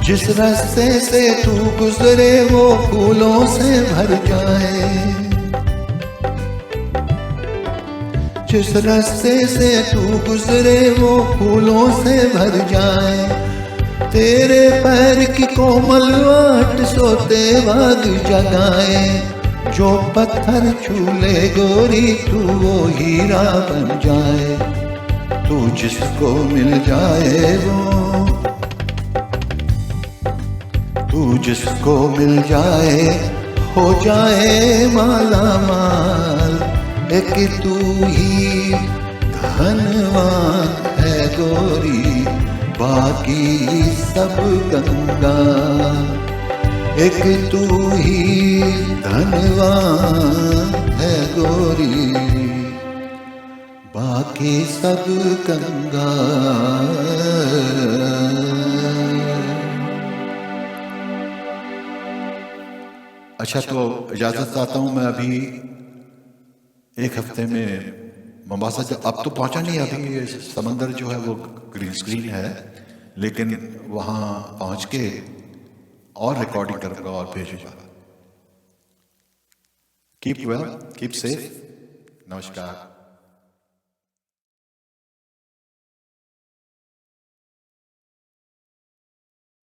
जिस रास्ते से तू गुजरे वो फूलों से भर जाए, जिस रास्ते से तू गुजरे वो फूलों से भर जाए, तेरे पैर की कोमल वाट सोते वक्त जगाए, जो पत्थर छूले गोरी तू वो हीरा बन जाए, तू जिसको मिल जाए वो, तू जिसको मिल जाए हो जाए माला माल, एक तू ही धनवान है गोरी, बाकी सब कंगाल, एक तू ही धनवान है गोरी, बाकी सब कंगाल। अच्छा, तो इजाज़त चाहता हूँ मैं अभी एक हफ्ते में मोम्बासा, अब तो पहुँचा नहीं, अभी समंदर जो है वो ग्रीन स्क्रीन है, लेकिन वहाँ पहुँच के और रिकॉर्डिंग करूँगा और भेजूँगा। कीप वेल, कीप सेफ, नमस्कार।